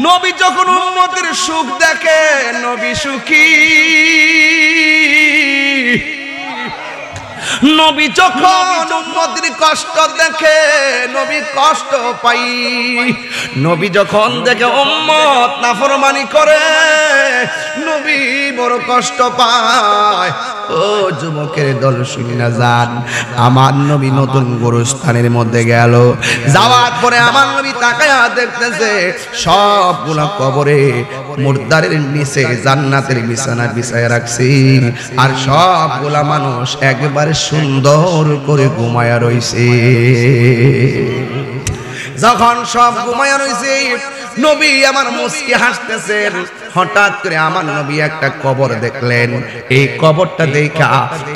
নবী যখন উম্মতের সুখ দেখে নবী সুখী, নবী যখন উম্মতের কষ্ট দেখে নবী কষ্ট পাই, নবী যখন দেখে উম্মত নাফরমানি করে নবী বড় কষ্ট পায়। ও যুবকের দল শুনিনা যান, আমার নবী নতুন গোরস্থানের মধ্যে গেল, যাওয়ার পরে আমার নবী তাকায়া দেখতেছে সবগুলা কবরে মুর্দারের নিচে জান্নাতের বিছানা বিছায়া রাখছি, আর সবগুলা মানুষ একবারে সুন্দর করে ঘুমায়া রইছে। যখন সব ঘুমায়া রইছে নবী আমার মুস্কি হাসতেছেন, হঠাৎ করে আমার নবী একটা কবর দেখলেন। এই কবরটা দেখা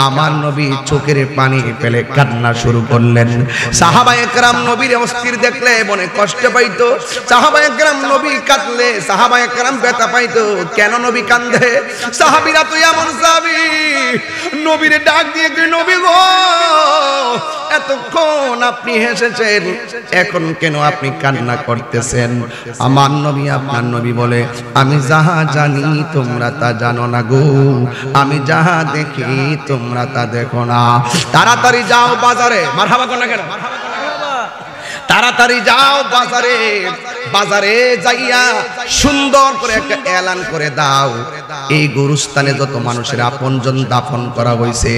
আমার নবী চোখের পানি ফেলে কান্না শুরু করলেন। সাহাবায়ে কেরাম নবীর অস্থির দেখলে মনে কষ্ট পাইতো, সাহাবায়ে কেরাম নবী কাঁদলে সাহাবায়ে কেরাম ব্যথা পাইতো। কেন নবী কান্দে? সাহাবীরা তো এমন সাহাবী নবীর ডাক দিয়ে কি নবী গো এতক্ষণ আপনি হেসেছেন, এখন কেন আপনি কান্না করতেছেন? আমার নবী আপনার নবী বলে, আমি যাহা জানি তোমরা তা জানো না গো, আমি যাহা দেখি তোমরা তা দেখো না। তাড়াতাড়ি যাও বাজারে, মারহাবা কোন না কেন, তাড়াতাড়ি যাও বাজারে, বাজারে যাইয়া সুন্দর করে একটা এলান করে দাও, এই গোরস্থানে যত মানুষের আপনজন দাফন করা হয়েছে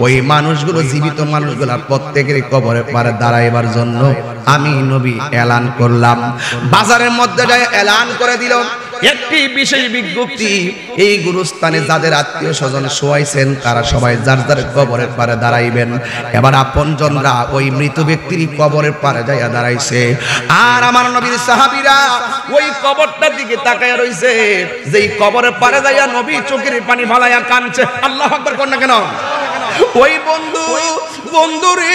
ওই মানুষগুলো জীবিত মানুষগুলা প্রত্যেকের কবরে পারে দাঁড়াইবার জন্য আমি নবী এলান করলাম। বাজারের মধ্যে যায় এলান করে দিল একটি বিশেষ বিজ্ঞপ্তি, এই গোরস্থানে যাদের আত্মীয় স্বজন শোয়াইছেন তারা সবাই যার যার কবরের পারে দাঁড়াইবেন। এবার আপনজনরা ওই মৃত ব্যক্তির কবরের পারে যাইয়া দাঁড়াইছে, আর আমার নবীর সাহাবীরা ওই কবরটার দিকে তাকায়া রইছে। যেই কবরের পারে যাইয়া নবী চোখের পানি ফালাইয়া কাঁদছে, আল্লাহু আকবার কোন না কেন। ওই বন্ধুরে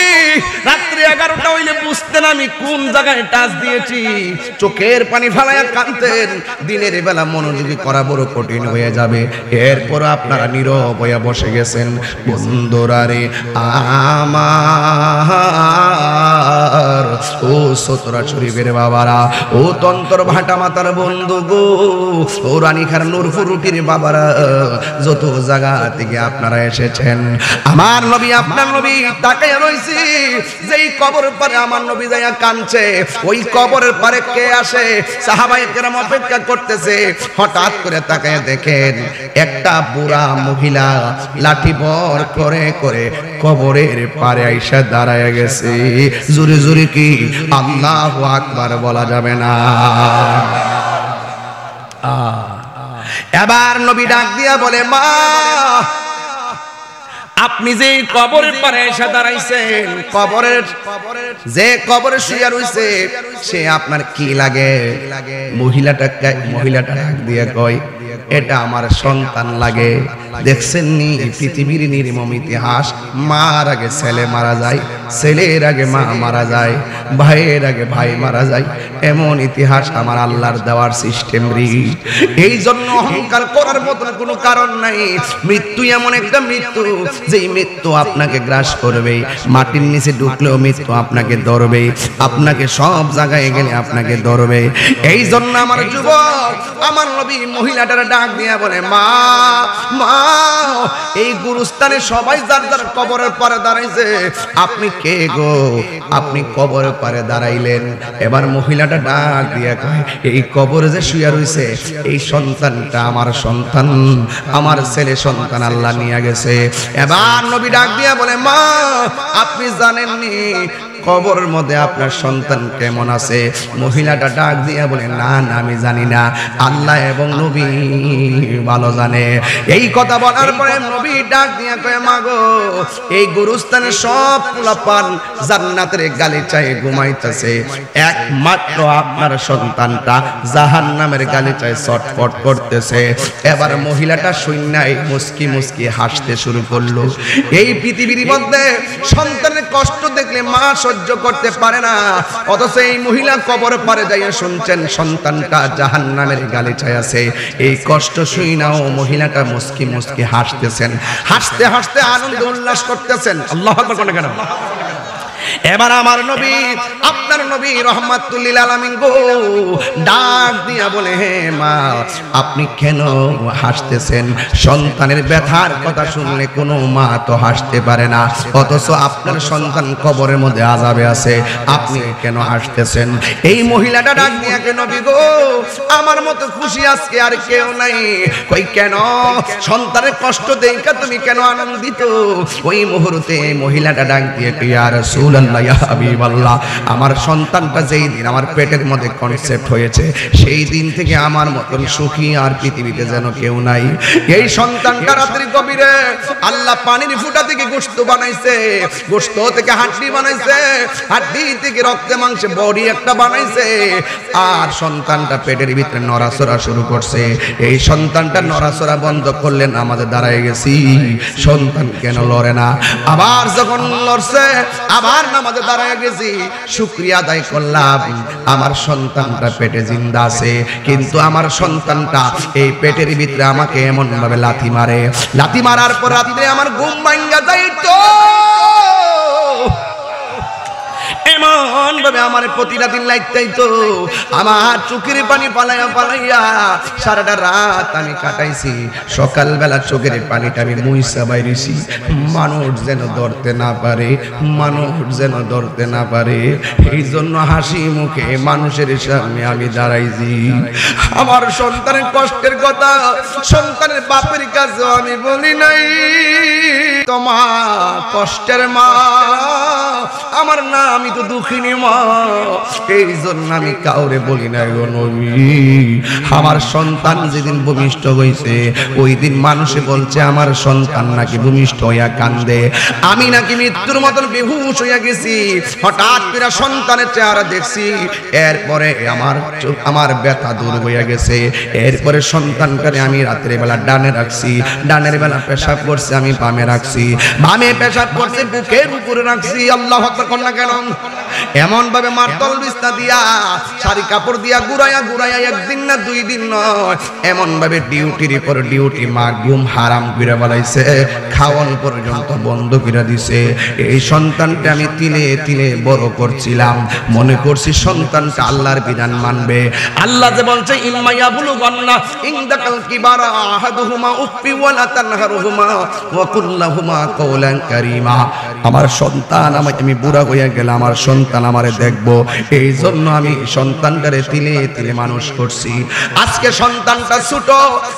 রাত্রি 11টা হইলে বুঝতেন আমি কোন জায়গায় টাচ দিয়েছি, চোখের পানি ফালাইয়া কাঁদতেন। দিনের বেলা মনোযোগী করা বড় কঠিন হয়ে যাবে, এরপর আপনারা নীরব হয়ে বসে গেছেন। বন্ধুরা রে আমার, ও সতরা শরীফের বাবারা, ও তন্তর ভাটা মাতার বন্ধু গো, ও রানীখার নূরপুর রুটির বাবারা, যত জায়গা থেকে আপনারা এসেছেন, আমার নবী আপনার নবী তাকায়া রইছি। যেই কবরের পারে আমার নবী যাইয়া কাঁদছে, ওই কবরের পারে কে আসে? সাহাবায়ে কেরাম অপেক্ষা করতেছে। হঠাৎ করে তাকায়া দেখেন একটা বুড়া মহিলা লাঠি ভর করে করে কবরের পারে আইসা দাঁড়ায়া গেছে। জোরে জোরে কি আল্লাহু আকবার বলা যাবে না? এবার নবী ডাক দিয়া বলে, মা আপনি যে কবরের পারে এসে দাঁড়াইছেন, যে কবরে শুয়ে রইছে সে আপনার কি লাগে? মহিলাটা ডাক দিয়ে কয়, এটা আমার সন্তান লাগে। দেখছেন নি পৃথিবীর নির্মম ইতিহাস, মার আগে ছেলে মারা যায়, ছেলের আগে মা মারা যায়, ভাইয়ের আগে ভাই মারা যায়, এমন ইতিহাস আমার আল্লাহর দেওয়ার সিস্টেম রি। এই জন্য অহংকার করার মতন কোনো কারণ নাই। মৃত্যু এমন একটা মৃত্যু যেই মৃত্যু আপনাকে গ্রাস করবে, মাটির নিচে ঢুকলেও মৃত্যু আপনাকে ধরবে, আপনাকে সব জায়গায় গেলে আপনাকে ধরবে। এই জন্য আমার যুবক আমার নবী মহিলাটার ডাক দিয়া বলে, মা মা এই গুরুস্থানে সবাই যার যার কবরের পারে দাঁড়াইছে, আপনি কে গো? আপনি কবরের পারে দাঁড়াইলেন। এবার মহিলাটা ডাক দিয়া কয়, এই কবরে যে শুয়ে রইছে এই সন্তানটা আমার সন্তান, আমার ছেলে সন্তান আল্লাহ নিয়ে গেছে। এবার নবী ডাক দিয়া বলে, মা আপনি জানেননি কবরের মধ্যে আপনার সন্তান কেমন আছে? মহিলাটা ডাক দিয়া বলে, না না আমি জানি না, আল্লাহ এবং নবী ভালো জানে। এই কথা বলার পরে নবী ডাক দিয়া কয়, মা গো এই গুরুস্থানে সব পোলাপান জান্নাতের গালিচায় ঘুমাইতেছে, একমাত্র আপনার সন্তানটা জাহান্নামের গালিচায় ছটফট করতেছে। এবার মহিলাটা শূন্যায় মুস্কি মুস্কি হাসতে শুরু করলো। এই পৃথিবীর মধ্যে সন্তানের কষ্ট দেখলে মা সহ্য করতে পারে না, অথচ এই মহিলা কবরে পারে যাইয়া শুনছেন সন্তানটা জাহান্নামের গালিচায় আছে। এই কষ্ট শুইনাও মহিলাটা মুস্কি মুস্কি হাসতেছেন, হাসতে হাসতে আনন্দ উল্লাস করতেছেন। আল্লাহু আকবার কেন? এবার আমার নবী, আপনার নবী রহমাতুল লিল আলামিন গো ডাক দিয়া বলে, হে মা, আপনি কেন হাসতেছেন? সন্তানের ব্যথার কথা শুনলে কোনো মা তো হাসতে পারে না, অথচ আপনার সন্তান কবরের মধ্যে আযাবে আছে, আপনি কেন হাসতেছেন? এই মহিলাটা ডাক দিয়া, কে নবী গো, আমার মতো খুশি আজকে আর কেউ নাই। কই কেন? সন্তানের কষ্ট দেখা তুমি কেন আনন্দিত? ওই মুহূর্তে মহিলাটা ডাক দিয়ে, ইয়া রাসূলুল্লাহ, ইয়া হাবিবাল্লাহ, আমার সন্তানটা যেই দিন আমার পেটের মধ্যে কনসেপ্ট হয়েছে, সেই দিন থেকে আমার মতন সুখী আর পৃথিবীতে যেন কেউ নাই। এই সন্তানটা রাত্রি গভীরে আল্লাহ পানির ফুটা থেকে গোশত বানাইছে, গোশত থেকে হাড্ডি বানাইছে, হাড্ডি থেকে রক্তে মাংসে বডি একটা বানাইছে, আর সন্তানটা পেটের ভিতরে নড়াচড়া শুরু করছে। এই সন্তানটা নড়াচড়া বন্ধ করলেন, আমাদের দাঁড়ায় গেছি, সন্তান কেন লড়ে না? আবার যখন লড়ছে, আবার নামাজে দাঁড়ায় গেছি, শুকরিয়া আদায় করলাম, আমার সন্তানটা পেটে জিন্দা আছে। কিন্তু আমার সন্তানটা এই পেটের ভিতরে আমাকে এমন ভাবে লাথি মারে, লাথি মারার পর রাতে আমার ঘুম ভাঙা যাইতো, এমন ভাবে আমার প্রতিটা দিন লাগতাইতো, আমার চোখের পানি পালাইয়া পালাইয়া সারাটা রাত আমি কাটাইছি। সকালবেলা চোখের পানিটা আমি মুইসা বাইরেছি, মানুষ যেন ধরতে না পারে, মানুষ যেন ধরতে না পারে। এই জন্য হাসি মুখে মানুষের সামনে আমি দাঁড়াইছি। আমার সন্তানের কষ্টের কথা সন্তানের বাপের কাছে আমি বলি নাই, তোমার কষ্টের মা আমার না, আমি তো দুঃখিনী মা, এই জন্য আমি কাউরে বলি না গো নবী। আমার সন্তান যেদিন ভূমিষ্ঠ হয়েছে, ওই দিন মানুষে বলছে আমার সন্তান নাকি ভূমিষ্ঠ হইয়া কান্দে, আমি নাকি মৃত্যুর মতন বেহুশ হইয়া গেছি। হঠাৎ করে সন্তানের চেহারা দেখছি, এরপরে আমার ব্যথা দূর হইয়া গেছে। এরপরে সন্তানটারে আমি রাতের বেলা ডানে রাখছি, ডানের বেলা পেশাব করছে আমি বামে রাখছি, বামে পেশাব করছে বুকের উপরে রাখছি। আল্লাহু আকবার কন্যা কেন? এমন ভাবে মারতল বিছনা দিয়া শাড়ি কাপড় দিয়া ঘুরাইয়া ঘুরাইয়া, একদিন না দুই দিন নয়, এমন ভাবে ডিউটির পর ডিউটি মা ঘুম হারাম করে বলাইছে, খাওয়ান পর্যন্ত বন্ধ করে দিছে। এই সন্তানটা আমি তিলে তিলে বড় করছিলাম, মনে করছি সন্তানটা আল্লাহর বিধান মানবে। আল্লাহ যে বলছে, ইম্মা ইয়াবলুগান্না ইনদাকাল কিবারা আহাদুহুমা উফি ওয়ালা তানহারুহুমা ওয়া কুল লাহুমা কাওলান কারীমা। আমার সন্তান, আমি বুড়া হইয়া গেলে আমার সন্তান আমারে দেখবো, এই জন্য আমি সন্তানটারে তিলে তিলে মানুষ করছি। আজকে সন্তানটা ছোট,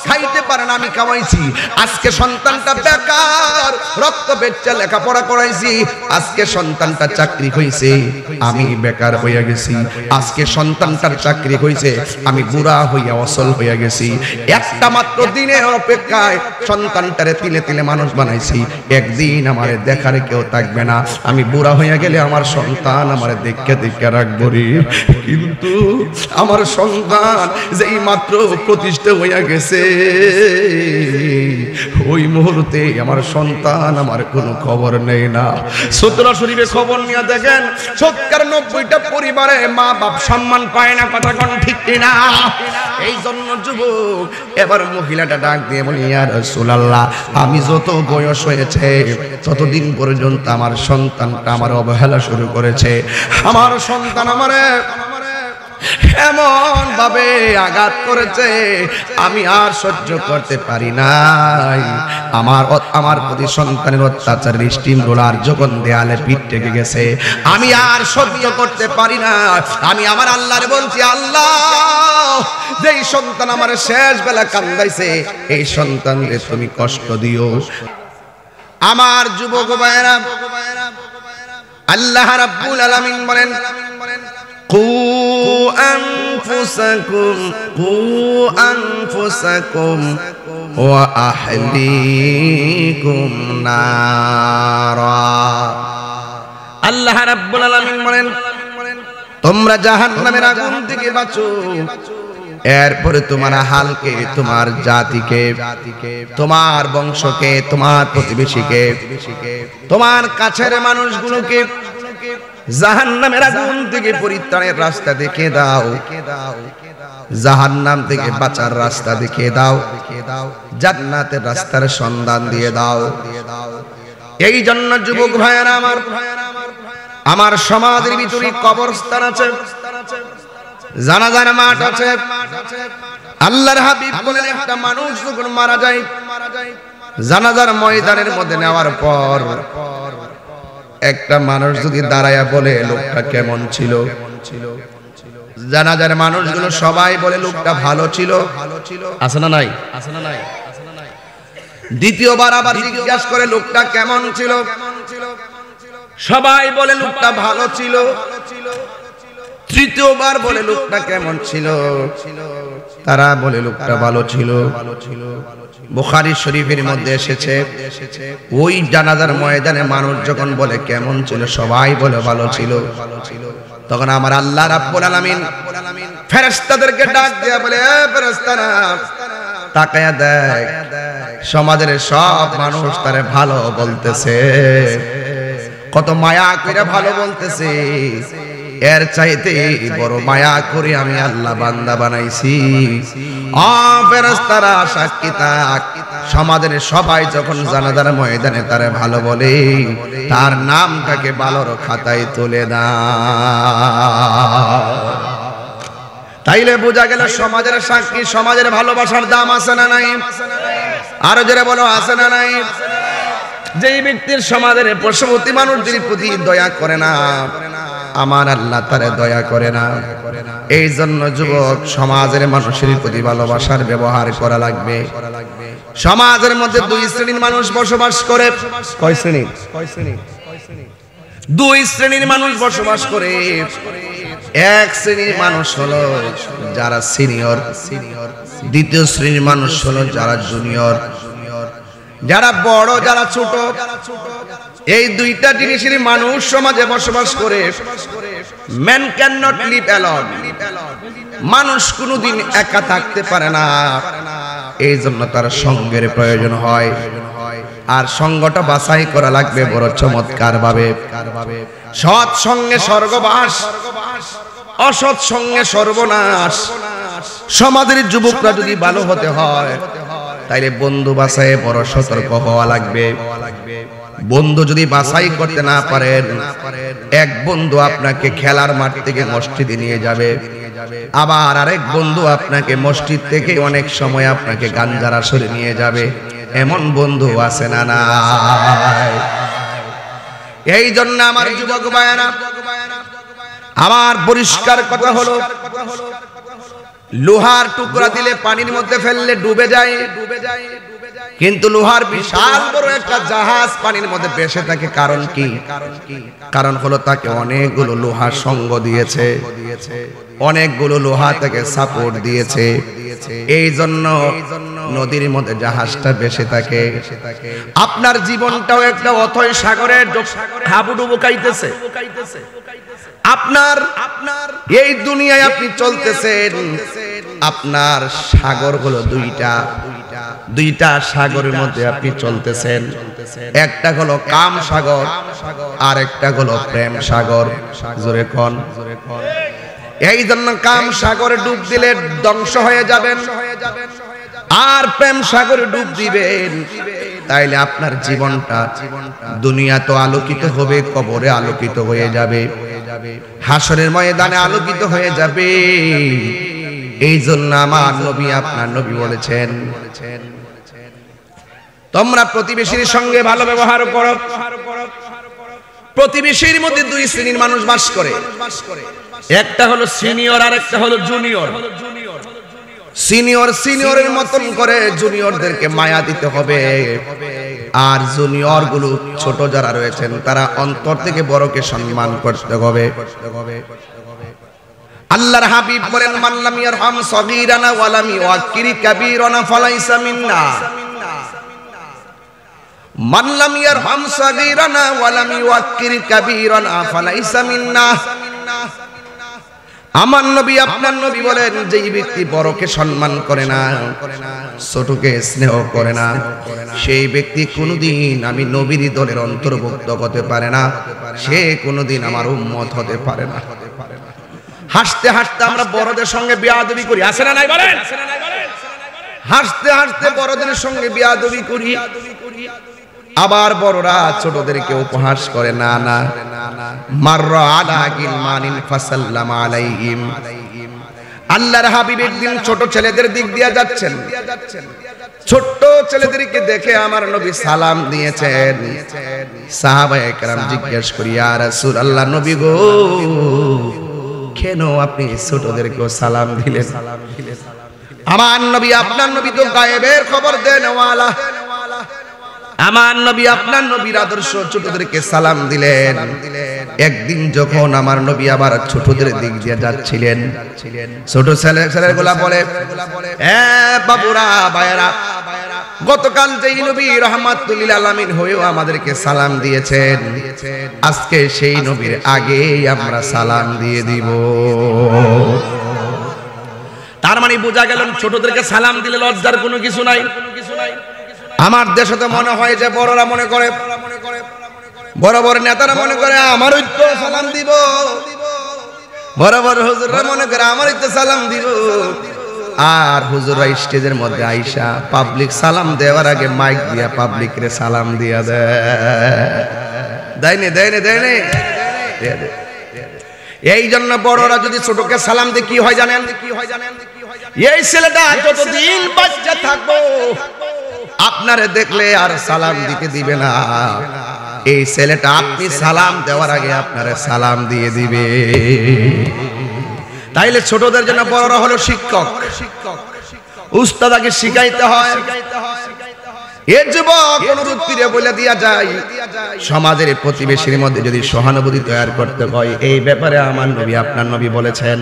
খাইতে পারে না, আমি খাওয়াইছি। আজকে সন্তানটা বেকার, রক্ত বেচা লেখাপড়া করাইছি। আজকে সন্তানটা চাকরি হইছে, আমি বেকার হইয়া গেছি। আজকে সন্তানটার চাকরি হইছে, আমি বুড়া হইয়া অসল হইয়া গেছি। একটা মাত্র দিনের অপেক্ষায় সন্তানটারে তিলে তিলে মানুষ বানাইছি। একদিন আমারে দেখারে কেউ থাকবে না, আমি বুড়া হইয়া গেলে আমার সন্তান আমারে দেখে দেখে রাখবো রে। কিন্তু আমার সন্তান যেই মাত্র প্রতিষ্ঠা হইয়া গেছে, ওই মুহূর্তে আমার সন্তান আমার কোনো খবর নেই না। সূত্র শরীফে খবর নিয়ে দেখেন, ৯০টা পরিবারে মা বাপ সম্মান পায় না, কথা কোন ঠিক কিনা? এই জন্য যুবক, এবার মহিলাটা ডাক দিয়ে বলি, ইয়া রাসূলুল্লাহ, আমি যত বয়স হয়েছে ততদিন পর্যন্ত আমার সন্তানটা আমার অবহেলা শুরু করেছে। আমার সন্তান আমারে এমন ভাবে আঘাত করেছে, আমি আর সহ্য করতে পারি নাই। আমার প্রতি সন্তানের অত্যাচার স্টিম রোলার যখন দেয়ালে পিঠ ঠেকে গেছে, আমি আর সহ্য করতে পারি না। আমি আমার আল্লাহরে বলছি, আল্লাহ, যেই সন্তান আমার শেষ বেলা কান্দাইছে, এই সন্তানকে তুমি কষ্ট দিও। আমার যুবক ভাইরা, আল্লাহ রাব্বুল আলামিন বলেন, قوا أنفسكم وأهليكم نارا। আল্লাহ রাব্বুল আলামিন বলেন, তোমরা জাহান্নামের আগুন থেকে বাঁচো, এরপরে তোমার হালকে, তোমার জাতিকে, তোমার বংশকে, তোমার প্রতিবেশীকে, তোমার কাছের মানুষগুলোকে জাহান্নামের আগুন থেকে পরিত্রাণের রাস্তা দেখিয়ে দাও, জাহান্নাম থেকে বাঁচার রাস্তা দেখিয়ে দাও, জান্নাতের রাস্তার সন্ধান দিয়ে দাও। এই জন্য যুবক ভাইয়েরা আমার, আমার সমাজের ভিতরে কবরস্থান আছে, জানাজার মাঠ আছে। আল্লাহর হাবিব বলেন একটা মানুষ যখন মারা যায়, জানাজার ময়দানের মধ্যে নেওয়ার পর একটা মানুষ যদি দাঁড়ায়া বলে লোকটা কেমন ছিল, জানাজার মানুষগুলো সবাই বলে লোকটা ভালো ছিল, আছে না নাই? দ্বিতীয়বার আবার জিজ্ঞাসা করে লোকটা কেমন ছিল, সবাই বলে লোকটা ভালো ছিল। তৃতীয়বার বলে লোকটা কেমন ছিল, তারা বলে লোকটা ভালো ছিল। বুখারী শরীফের মধ্যে এসেছে ওই জানাজার ময়দানে মানুষ যখন বলে কেমন ছিল, সবাই বলে ভালো ছিল, তখন আমার আল্লাহ রাব্বুল আলামিন ফেরেশতাদেরকে ডাক দিয়ে বলে, এ ফেরেশতারা তাকায়া দেখ, সমাজের সব মানুষ তারে ভালো বলতেছে, কত মায়া করে ভালো বলতেছে, এর চাইতে বড় মায়া করে আমি আল্লাহ বান্দা বানাইছি। ফেরেশতারা সাক্ষী থাক, সমাজের সবাই যখন জানাজার ময়দানে তারে ভালো বলে, তার নামটাকে ভালোর খাতায় তুলে দাও। তাইলে বোঝা গেল সমাজের সাক্ষী, সমাজের ভালোবাসার দাম আছে না নাই? আরো জোরে বলো, আছে না নাই? যেই ব্যক্তির সমাজের পশুপতি মানুষদের প্রতি দয়া করে না, আমার আল্লাহ তারে দয়া করে না। এই জন্য যুবক, সমাজের মানুষের প্রতি ভালোবাসার ব্যবহার করা লাগবে। সমাজের মধ্যে দুই শ্রেণীর মানুষ বসবাস করে। কয় শ্রেণী? দুই শ্রেণীর মানুষ বসবাস করে। এক শ্রেণীর মানুষ হলো যারা সিনিয়র, দ্বিতীয় শ্রেণীর মানুষ হলো যারা জুনিয়র, যারা বড় যারা ছোট। এই দুইটা জিনিসের মানুষ সমাজে বসবাস করে। Man can not live alone, মানুষ কোনোদিন একা থাকতে পারে না, এই জন্য তার সঙ্গের প্রয়োজন হয়। আর সঙ্গটা বাছাই করা লাগবে বড় চমৎকার ভাবে। সৎ সঙ্গে স্বর্গবাস, অসৎ সঙ্গে সর্বনাশ। সমাজের যুবকরা যদি ভালো হতে হয়, তাইলে বন্ধু বাছাই বড় সতর্ক হওয়া লাগবে। বন্ধু যদি বাছাই করতে না পারেন, এক বন্ধু আপনাকে খেলার মাঠ থেকে মসজিদে নিয়ে যাবে, আবার আরেক বন্ধু আপনাকে মসজিদ থেকে অনেক সময় আপনাকে গাঞ্জার আসরে নিয়ে যাবে। এমন বন্ধু আছে না নাই? এই জন্য আমার যুবক ভাইয়েরা, আমার পরিষ্কার কথা হলো, লোহার টুকরা দিলে পানির মধ্যে ফেললে ডুবে যায়, কিন্তু লোহার বিশাল বড় একটা জাহাজ পানির মধ্যে ভেসে থাকে। কারণ কি? কারণ হলো তাকে অনেকগুলো লোহার সঙ্গ দিয়েছে, অনেকগুলো লোহা তাকে সাপোর্ট দিয়েছে। এই জন্য নদীর মধ্যে জাহাজটা ভেসে থাকে। আপনার জীবনটাও একটা অথই সাগরে হাবুডুবু খাইতেছে। আপনার এই দুনিয়ায় আপনি চলতেছেন, আপনার সাগরগুলো দুইটা সাগরের মধ্যে আপনি চলতেছেন। একটা হলো কাম সাগর, আর একটা হলো প্রেম সাগর। জোরে কোন? এই জন্য কাম সাগরে ডুব দিলে ধ্বংস হয়ে যাবেন, আর প্রেম সাগরে ডুব দিবেন, তাইলে আপনার জীবনটা দুনিয়া তো আলোকিত হবে, কবরে আলোকিত হয়ে যাবে, হাসরের ময়দানে আলোকিত হয়ে যাবে। এই জন্য আমার নবী, আপনার নবী বলেছেন, তোমরা প্রতিবেশীর সঙ্গে ভালো ব্যবহার করো। প্রতিবেশীর মধ্যে দুই শ্রেণীর মানুষ বাস করে, একটা হলো সিনিয়র আর একটা হলো জুনিয়র। সিনিয়রের মতন করে জুনিয়রদেরকে মায়া দিতে হবে, আর জুনিয়র গুলো ছোট যারা রয়েছেন তারা অন্তর থেকে বড়কে সম্মান করতে হবে। আল্লাহর হাবিব বলেন, মান লাম ইয়ারহাম সগীরানা ওয়া লাম ইউআক্কির কাবীরানা ফালাইসা মিন্না। মান লাম ইয়ারহাম সগীরানা ওয়া লাম ইউআক্কির কাবীরানা ফালাইসা মিন্না। আমার নবী, আপনার নবী বলেন, যেই ব্যক্তি বড়কে সম্মান করে না, ছোটকে স্নেহ করে না, সেই ব্যক্তি কোনোদিন আমি নবীর দলের অন্তর্ভুক্ত হতে পারে না, সে কোনোদিন আমার উম্মত হতে পারে না। হাসতে হাসতে আমরা বড়দের সঙ্গে বেয়াদবি করি, আছে না নাই বলেন? হাসতে হাসতে বড়দের সঙ্গে বেয়াদবি করি। আবার বড়রা ছোটদেরকে উপহাস করে, না না, মাররা আলা গিলমানিন ফাসাল্লামা আলাইহিম। আল্লাহর হাবিব একদিন ছোট ছেলেদের দিক দিয়ে যাচ্ছেন, ছোট্ট ছেলেদেরকে দেখে আমার নবী সালাম দিয়েছেন। সাহাবায়ে কেরাম জিজ্ঞেস করি, ইয়া রাসূলুল্লাহ, নবী গো, কেন আপনি ছোটদেরকেও সালাম দিলেন? আমার নবী, আপনার নবী তো গায়েবের খবর দেন ওয়ালা। আমার নবী, আপনার নবীর আদর্শ ছোটদেরকে সালাম দিলেন। একদিন যখন আমার নবী আবার ছোটদের দিক দিয়ে যাচ্ছিলেন, ছোট ছেলেগুলা বলে, বাবুরা, ভাইয়েরা, গতকাল যেই নবী রাহমাতুল লিল আলামিন হয়েও আমাদেরকে সালাম দিয়েছেন, আজকে সেই নবীর আগেই আমরা সালাম দিয়ে দিব। তার মানে বোঝা গেল ছোটদেরকে সালাম দিলে লজ্জার কোনো কিছু নাই। আমার দেশে তো মনে হয় যে বড়রা মনে করে, বড় বড় নেতারা মনে করে আমারই তো সালাম দিব, বড় বড় হুজুররা মনে করে আমারই তো সালাম দিব। আর হুজুররা স্টেজের মধ্যে আইসা পাবলিক সালাম দেওয়ার আগে মাইক দিয়া পাবলিকরে সালাম দিয়া দেয়নি। এই জন্য বড়রা যদি ছোটকে সালাম দিয়ে কি হয় জানেন? এই ছেলেটা যতদিন বাচ্চা থাকবো আপনারে দেখলে আর সালাম দিতে দিবে না। এই ছেলেটা আপনি সালাম দেওয়ার আগে আপনারে সালাম দিয়ে দিবে। তাইলে ছোটদের জন্য বড়রা হলো শিক্ষক, উস্তাদ আগে শিখাইতে হয়। এর যুবক অনুরোধ করে বলে দিয়া যায়, সমাজের প্রতিবেশীর মধ্যে যদি সহানুভূতি তৈরি করতে হয়, এই ব্যাপারে আমার নবী, আপনার নবী বলেছেন,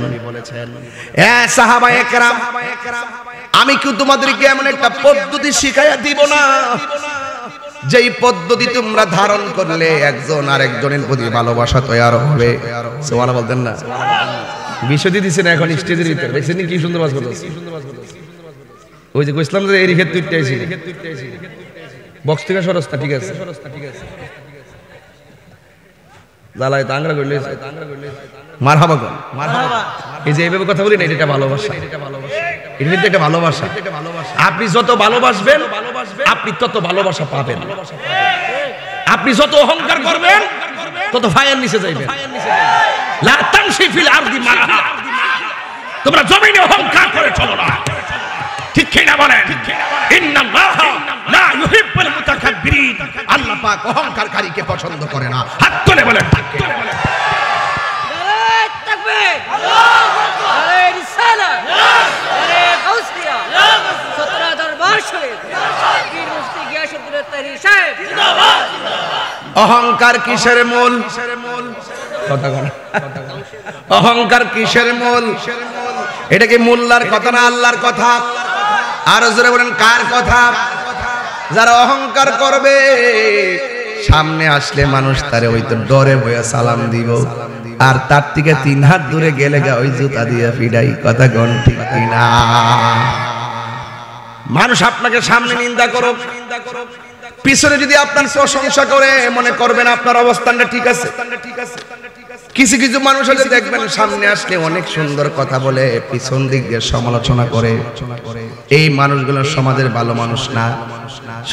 সাহাবায়ে কেরাম, আমি কি তোমাদেরকে এমন একটা পদ্ধতি শিখাইয়া দিব না, যেই পদ্ধতি তোমরা ধারণ করলে একজন আরেকজনের প্রতি ভালোবাসা তৈরি হবে? সুবহানাল্লাহ বলতেন না? বিষয় দিছে না এখন স্টেজের ভিতরে, দেখছেন কি সুন্দর বাজ করতেছে। ওই যে কইছিলাম যে এই রিখেত তুইতে আইছি, বক্স থেকে সরস্তা, ঠিক আছে, জালাই তাংরা কইলে মারহাবা কর, মারহাবা। এই যে এইভাবে কথা বলি না, এটা ভালোবাসা, এর ভিতরে একটা ভালোবাসা। আপনি যত ভালোবাসবেন আপনি তত ভালোবাসা পাবেন। আপনি যত অহংকার করবেন তত ফায়ের নিচে যাইবেন। লা তামশি ফিল আরদি মারাহা, তোমরা জমিনে অহংকার করে চলো না, ঠিক কি না বলেন? ইন্নাল্লাহা লা ইউহিব্বুল মুতাকাব্বিরিন, আল্লাহ পাক অহংকারকারীকে পছন্দ করে না। হাত তুলে বলেন, ঠিক কি না বলেন? নারে তাকবীর, আল্লাহু আকবার, নারে রিসালাত, নারে গাউসিয়া, 17 দরবার শরীফ, পীর মুফতি গিয়াসউদ্দিন তাহরীর সাহেব জিন্দাবাদ। অহংকার কিসের মূল? কথা বল, অহংকার কিসের মূল? এটা কি মোল্লার কথা না আল্লাহর কথা? আর জোরে বলেন, কার কথা? যারা অহংকার করবে, সামনে আসলে মানুষ তারে ওই তো ডরে ভয়ে সালাম দিব, আর তার থেকে 3 হাত দূরে গেলে গা ওই জুতা দিয়ে ফিডাই। কথা কোন ঠিক কিনা? মানুষ আপনাকে সামনে নিন্দা করুক, পিছনে যদি আপনার প্রশংসা করে, মনে করবেন আপনার অবস্থানটা ঠিক আছে। কিছু কিছু মানুষ আছে দেখবেন সামনে আসলে অনেক সুন্দর কথা বলে, পিছন দিক দিয়ে সমালোচনা করে। এই মানুষগুলো সমাজের ভালো মানুষ না।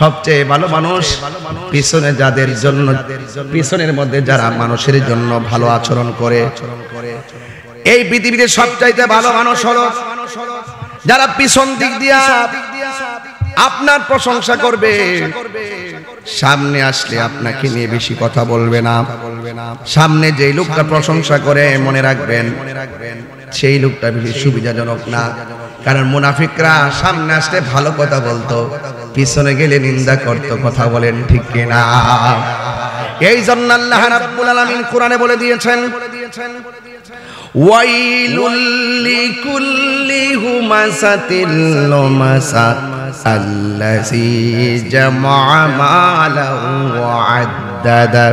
সবচেয়ে ভালো মানুষ পিছনে যাদের জন্য, পিছনের মধ্যে যারা মানুষের জন্য ভালো আচরণ করে। এই পৃথিবীতে সবচাইতে ভালো মানুষ হলো যারা পিছন দিক দিয়া আপনার প্রশংসা করবে, সামনে আসলে আপনাকে নিয়ে বেশি কথা বলবে না। সামনে যেই লোকটা প্রশংসা করে, মনে রাখবেন সেই লোকটা বেশি সুবিধাজনক না। কারণ মুনাফিকরা সামনে আসলে ভালো কথা বলতো, পিছনে গেলে নিন্দা করতো। কথা বলেন ঠিক কিনা? এই জন্য আল্লাহ রাব্বুল আলামিন কোরআনে বলে দিয়েছেন, ওয়াইলুল লিকুল্লি হুমাযাতিল লুমাযা আল্লাযী জামা'a মালাহু ওয়া আদ্দাদা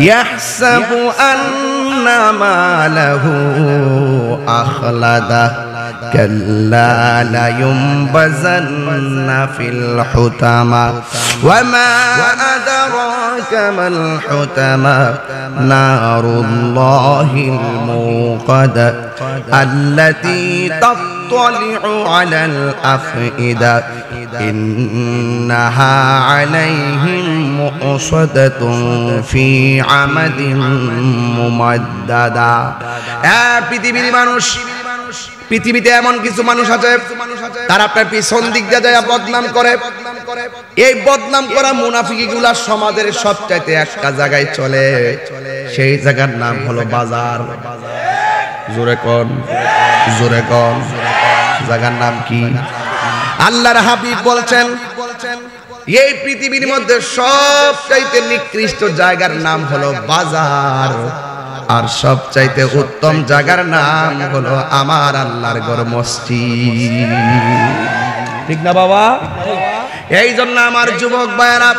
ইয়াহসাবু আন্না মালাহু আখলাদা কাল্লা লা ইউনবাযান্না ফিল হুতামা ওয়া মা আদরাকা মাল হুতামা নারুল্লাহিল মুকাদ্দা আল্লাতী তাত্তালিউ আলাল আফইদা ইন্নাহা আলাইহিম মুসাদাতুন ফি আমাদিন মুমাদ্দাদা। পৃথিবীর মানুষ, পৃথিবীতে এমন কিছু মানুষ আছে তারা আপনার পিছন দিক দিয়ে যায় বদনাম করে। এই বদনাম করা মুনাফিকগুলা সমাজের সবচাইতে একটা জায়গায় চলে, সেই জায়গার নাম হলো বাজার। জোরে কোন, জোরে কোন, জায়গার নাম কি? আল্লাহর হাবিব বলছেন এই পৃথিবীর মধ্যে সবচাইতে নিকৃষ্ট জায়গার নাম হলো বাজার, আর সবচাইতে উত্তম জায়গার নাম হলো আমার আল্লাহর ঘর মসজিদ। ঠিক না বাবা? এই জন্য আমার যুবক ভাইয়েরা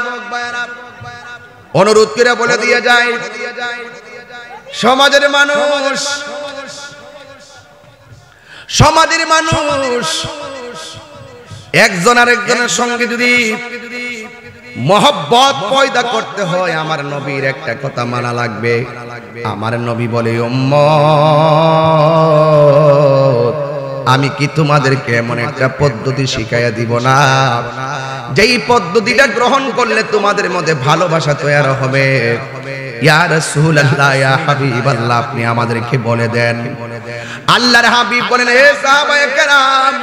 অনুরোধ করে বলে দিয়ে যায়, সমাজের মানুষ, সমাজের মানুষ একজন আরেকজনের সঙ্গে যদি মহব্বত পয়দা করতে হয়, আমার নবীর একটা কথা মানা লাগবে। আমার নবী বলে, উম্মত আমি কি তোমাদেরকে এমন একটা পদ্ধতি শিখাইয়া দিব না, যেই পদ্ধতিটা গ্রহণ করলে তোমাদের মধ্যে ভালোবাসা তৈরি হবে? ইয়া রাসূলুল্লাহ, ইয়া হাবিবাল্লাহ, আপনি আমাদেরকে বলে দেন। আল্লাহর হাবিব বলেন, হে সাহাবায়ে কেরাম,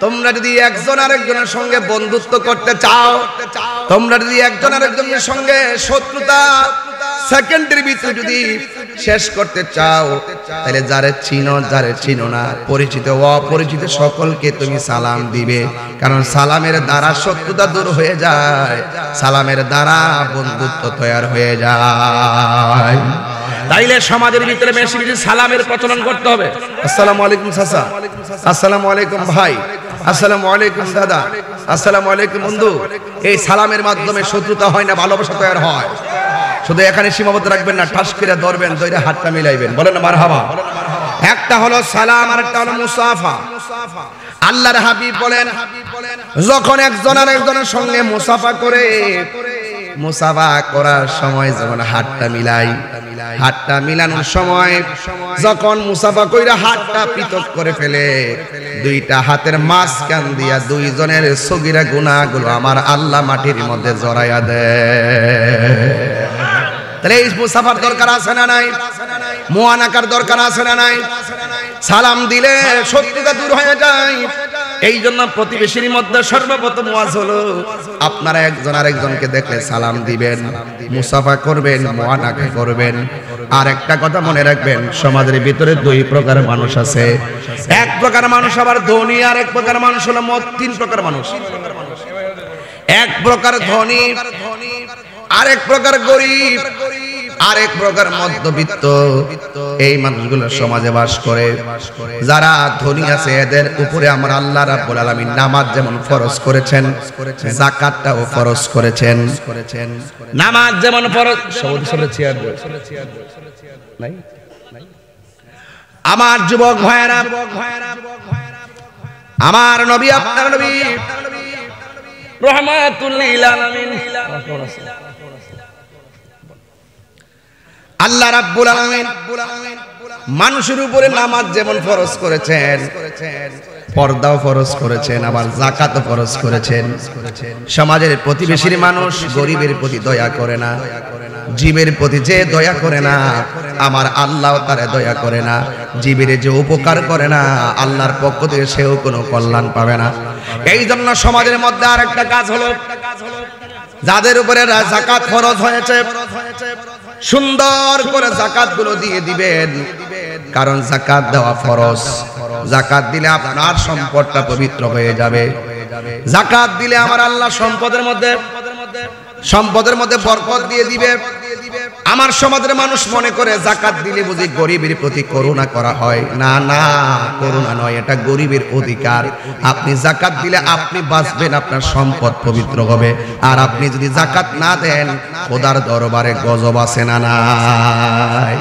তোমরা যদি একজন আরেকজনের সঙ্গে বন্ধুত্ব করতে চাও, তোমরা যদি একজন আরেকজনের সঙ্গে শত্রুতা সেকেন্ডের ভিতরে যদি শেষ করতে চাও, তাহলে যারে চিনো যারে চিনো না, পরিচিত অপরিচিত সকলকে তুমি সালাম দিবে। কারণ সালামের দ্বারা শত্রুতা দূর হয়ে যায়, সালামের দ্বারা বন্ধুত্ব তৈরি হয়ে যায়। তাইলে সমাজের ভিতরে বেশি বেশি সালামের প্রচলন করতে হবে। আসসালামু আলাইকুম চাচা, আসসালামু আলাইকুম ভাই, আসসালামু আলাইকুম দাদা, আসসালামু আলাইকুম বন্ধু। এই সালামের মাধ্যমে শত্রুতা হয় না, ভালোবাসা তৈরি হয়। শুধু এখানে সীমাবদ্ধ রাখবেন না, ঠাস করে ধরবেন, ধরে হাতটা মিলাইবেন, বলেন মারহাবা। একটা হলো সালাম আর একটা হলো মুসাফা। আল্লাহর হাবিব বলেন, যখন একজন আর একজনের সঙ্গে মুসাফা করে, মুসাফা করার সময় যখন হাতটা মিলাই, হাতটা মিলানোর সময় যখন মুসাফা কইরা হাতটা পৃথক করে ফেলে, দুইটা হাতের মাঝখান দিয়া দুইজনের সগীরা গুনাহগুলো আমার আল্লাহ মাটির মধ্যে জড়াইয়া দেয়। তাহলে এই মুসাফার দরকার আছে না নাই? মুআনাকার দরকার আছে না নাই? সালাম দিলে শত্রুতা দূর হয়ে যায়। এই জন্য প্রতিবেশীর মধ্যে সর্বপ্রথম ওয়াজ হলো, আপনারা একজন আরেকজনকে দেখলে সালাম দিবেন, মুসাফা করবেন, মুআনাকা করবেন। আর একটা কথা মনে রাখবেন, সমাজের ভিতরে দুই প্রকার মানুষ আছে। এক প্রকার মানুষ আবার ধনী, আর এক প্রকার মানুষ হলো তিন প্রকার মানুষ। এক প্রকার ধনী, আরেক প্রকার গরিব, আরেক প্রকার মধ্যবিত্ত। এই মানুষগুলো সমাজে বাস করে। যারা ধনী আছে এদের উপরে আমার আল্লাহ রাব্বুল আলামিন নামাজ যেমন ফরজ করেছেন, যাকাতটাও ফরজ করেছেন। নামাজ যেমন ফরজ, আমার যুবক ভাইয়েরা, আমার নবী, আপনার নবী রাহমাতুল লিল আলামিন আল্লাহ রাব্বুল আলামিন মানুষের উপরে নামাজ যেমন ফরজ করেছেন, পর্দাও ফরজ করেছেন, আবার যাকাতও ফরজ করেছেন। সমাজের প্রতিবেশীর মানুষ গরিবের প্রতি দয়া করে না, জীবের প্রতি যে দয়া করে না, আমার আল্লাহ তারে দয়া করে না। জীবের যে উপকার করে না, আল্লাহর পক্ষ থেকে সেও কোনো কল্যাণ পাবে না। এই জন্য সমাজের মধ্যে আর একটা কাজ হলো, যাদের উপরে যাকাত ফরজ হয়েছে সুন্দর করে যাকাত গুলো দিয়ে দিবেন। কারণ যাকাত দেওয়া ফরজ। যাকাত দিলে আপনার সম্পদটা পবিত্র হয়ে যাবে। যাকাত দিলে আমার আল্লাহ সম্পদের মধ্যে বরকত দিয়ে দিবে। আমার সমাজের মানুষ মনে করে যাকাত দিলে বুঝি গরিবের প্রতি করুণা করা হয়। না না, করুণা নয়, এটা গরিবের অধিকার। আপনি যাকাত দিলে আপনি বাঁচবেন, আপনার সম্পদ পবিত্র হবে। আর আপনি যদি যাকাত না দেন, খোদার দরবারে গজব আছে না নাই?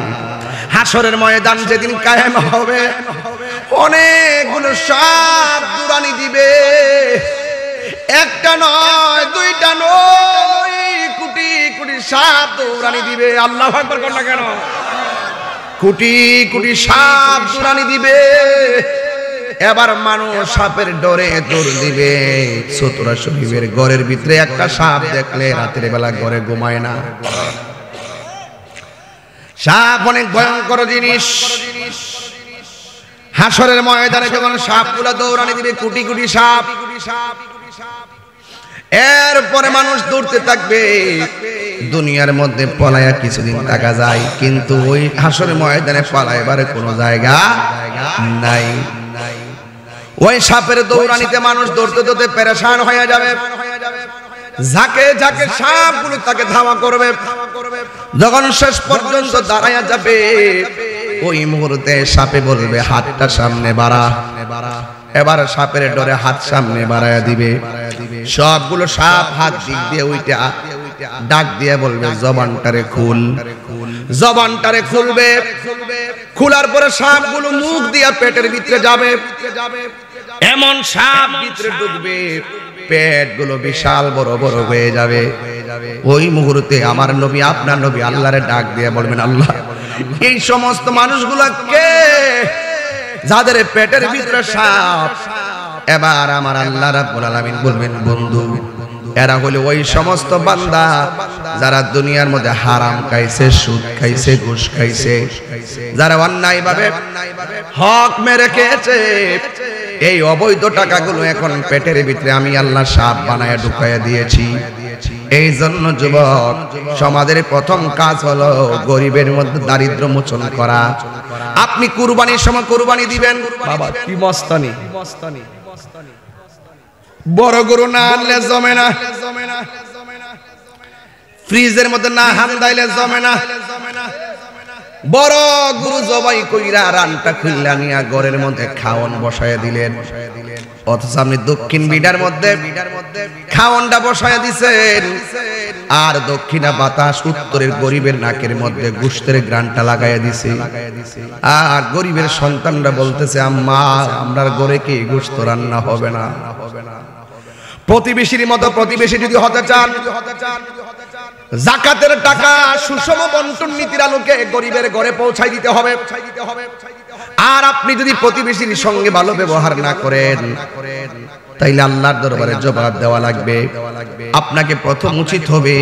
হাসরের ময়দান যেদিন কায়েম হবে, অনেকগুলো সাপ দুরানি দিবে। একটা নয়, দুইটা নয়, কোটি কোটি সাপ দৌড়ানি দিবে। আল্লাহু আকবার, কোন না কেন? কোটি কোটি সাপ দৌড়ানি দিবে, এবার মানুষ সাপের ডরে দৌড় দিবে। সূরা শরীফের ঘরের ভিতরে একটা সাপ দেখলে রাতের বেলা ঘরে ঘুমায় না। সাপ অনেক ভয়ঙ্কর জিনিস। হাসরের ময়দানে যখন সাপগুলা দৌড়ানি দিবে, কোটি কোটি সাপ, এরপরে মানুষ দৌড়তে থাকবে। দুনিয়ার মধ্যে পলায়া কিছুদিন থাকা যায়, কিন্তু ওই হাসরের ময়দানে পালাইবার কোনো জায়গা নাই। ওই সাপের দৌড়ানিতে মানুষ দৌড়তে দৌড়তে পেরেশান হয়ে যাবে। ঝাঁকে ঝাঁকে সাপগুলো তাকে ধাওয়া করবে। যখন শেষ পর্যন্ত দাঁড়ায়া যাবে, ওই মুহূর্তে সাপে বলবে হাতটা সামনে বাড়া। এবার সাপের ডরে হাত সামনে বাড়ায়া দিবে। সবগুলো সাপ হাত দিক দিয়ে ওইটা ডাক দিয়ে বলবে জবানটারে খুল। জবানটারে খুলবে। খোলার পরে সাপগুলো মুখ দিয়া পেটের ভিতরে যাবে। এমন সাপ ভিতরে ঢুকবে, পেটগুলো বিশাল বড় বড় হয়ে যাবে। ওই মুহূর্তে আমার নবী, আপনার নবী আল্লাহরে ডাক দিয়ে বলবেন, আল্লাহ এই সমস্ত মানুষগুলোকে যাদের পেটের ভিতরে সাপ, এবার আমার আল্লাহ রাব্বুল আলামিন বলবেন, বন্ধু এরা হলো ওই সমস্ত বান্দা যারা দুনিয়ার মধ্যে হারাম খাইছে, সুদ খাইছে, ঘুষ খাইছে, যারা অন্যায়ভাবে হক মেরে খেয়েছে। এই অবৈধ টাকাগুলো এখন পেটের ভিতরে আমি আল্লাহ সাপ বানায়া ঢুকাইয়া দিয়েছি। এই জন্য যুবক, সমাজের প্রথম কাজ হলো গরিবের মধ্যে দারিদ্র মোচন করা। আপনি কুরবানির সময় কুরবানি দিবেন, বাবা কি মস্তানি, বড় গরু না আনলে জমে না, ফ্রিজের মধ্যে না হান্দাইলে জমে না। বড় গরু জবাই কইরা রানটা খুললা নিয়া ঘরের মধ্যে খাওয়ান বসায় দিলেন, অথচ আপনি দক্ষিণ বিডার মধ্যে খাওয়ানটা বসায় দিছেন, আর দক্ষিণা বাতাস উত্তরের গরিবের নাকের মধ্যে গোশতের গ্রানটা লাগাইয়া দিছে। আর গরিবের সন্তানরা বলতেছে, আম্মা আমরার ঘরে কি গোশত রান্না হবে না? প্রতিবেশীর মতো প্রতিবেশী যদি হতে চান, যাকাতের টাকা সুষম বন্টন নীতির আলোকে গরিবের ঘরে পৌঁছাই দিতে হবে। আর আপনি যদি প্রতিবেশীর সঙ্গে ভালো ব্যবহার না করেন, তাইলে আল্লাহর দরবারে জবাব দেওয়া লাগবে। আপনাকে প্রথম উচিত হবে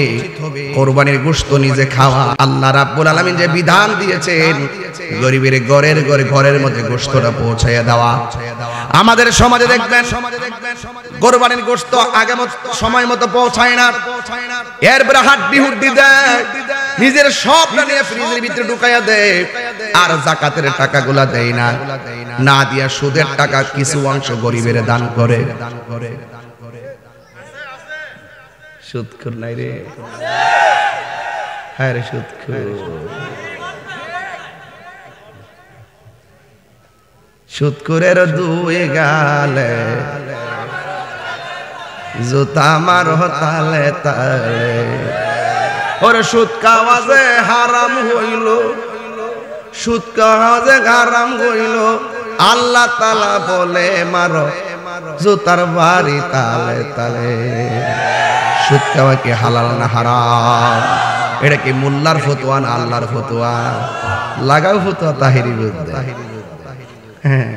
কোরবানির গোশত নিজে খাওয়া। আল্লাহ রাব্বুল আলামিন যে বিধান দিয়েছেন, গরিবের ঘরের মধ্যে গোশতটা পৌঁছাইয়া দেওয়া। আমাদের সমাজে দেখবেন কোরবানির গোশত আগে সময় মতো পৌঁছায় না, এরপরে হাড্ডি হুড্ডি দেয়, নিজের সবটা নিয়ে ফ্রিজের ভিতরে ঢুকাইয়া দেয়, আর যাকাতের টাকাগুলা দেয় না, না দিয়া সুদের টাকা কিছু অংশ গরিবের দান করে। সুদখোর নাই রে, হ্যাঁ রে সুদখোর। সুদখোরের দুই গালে জুতা মারো তালে তালে। ওরে সুদ খাওয়া যে হারাম হইল, সুদ খাওয়া যে হারাম হইল, আল্লাহ তাআলা বলে মারো জুতার বাড়ি তালে তালে। সুদ খাওয়া কি হালাল না হারাম? এটা কি মোল্লার ফতোয়া না আল্লাহর ফতোয়া? লাগাও ফতোয়া তাহিরি বিরুদ্ধে। হ্যাঁ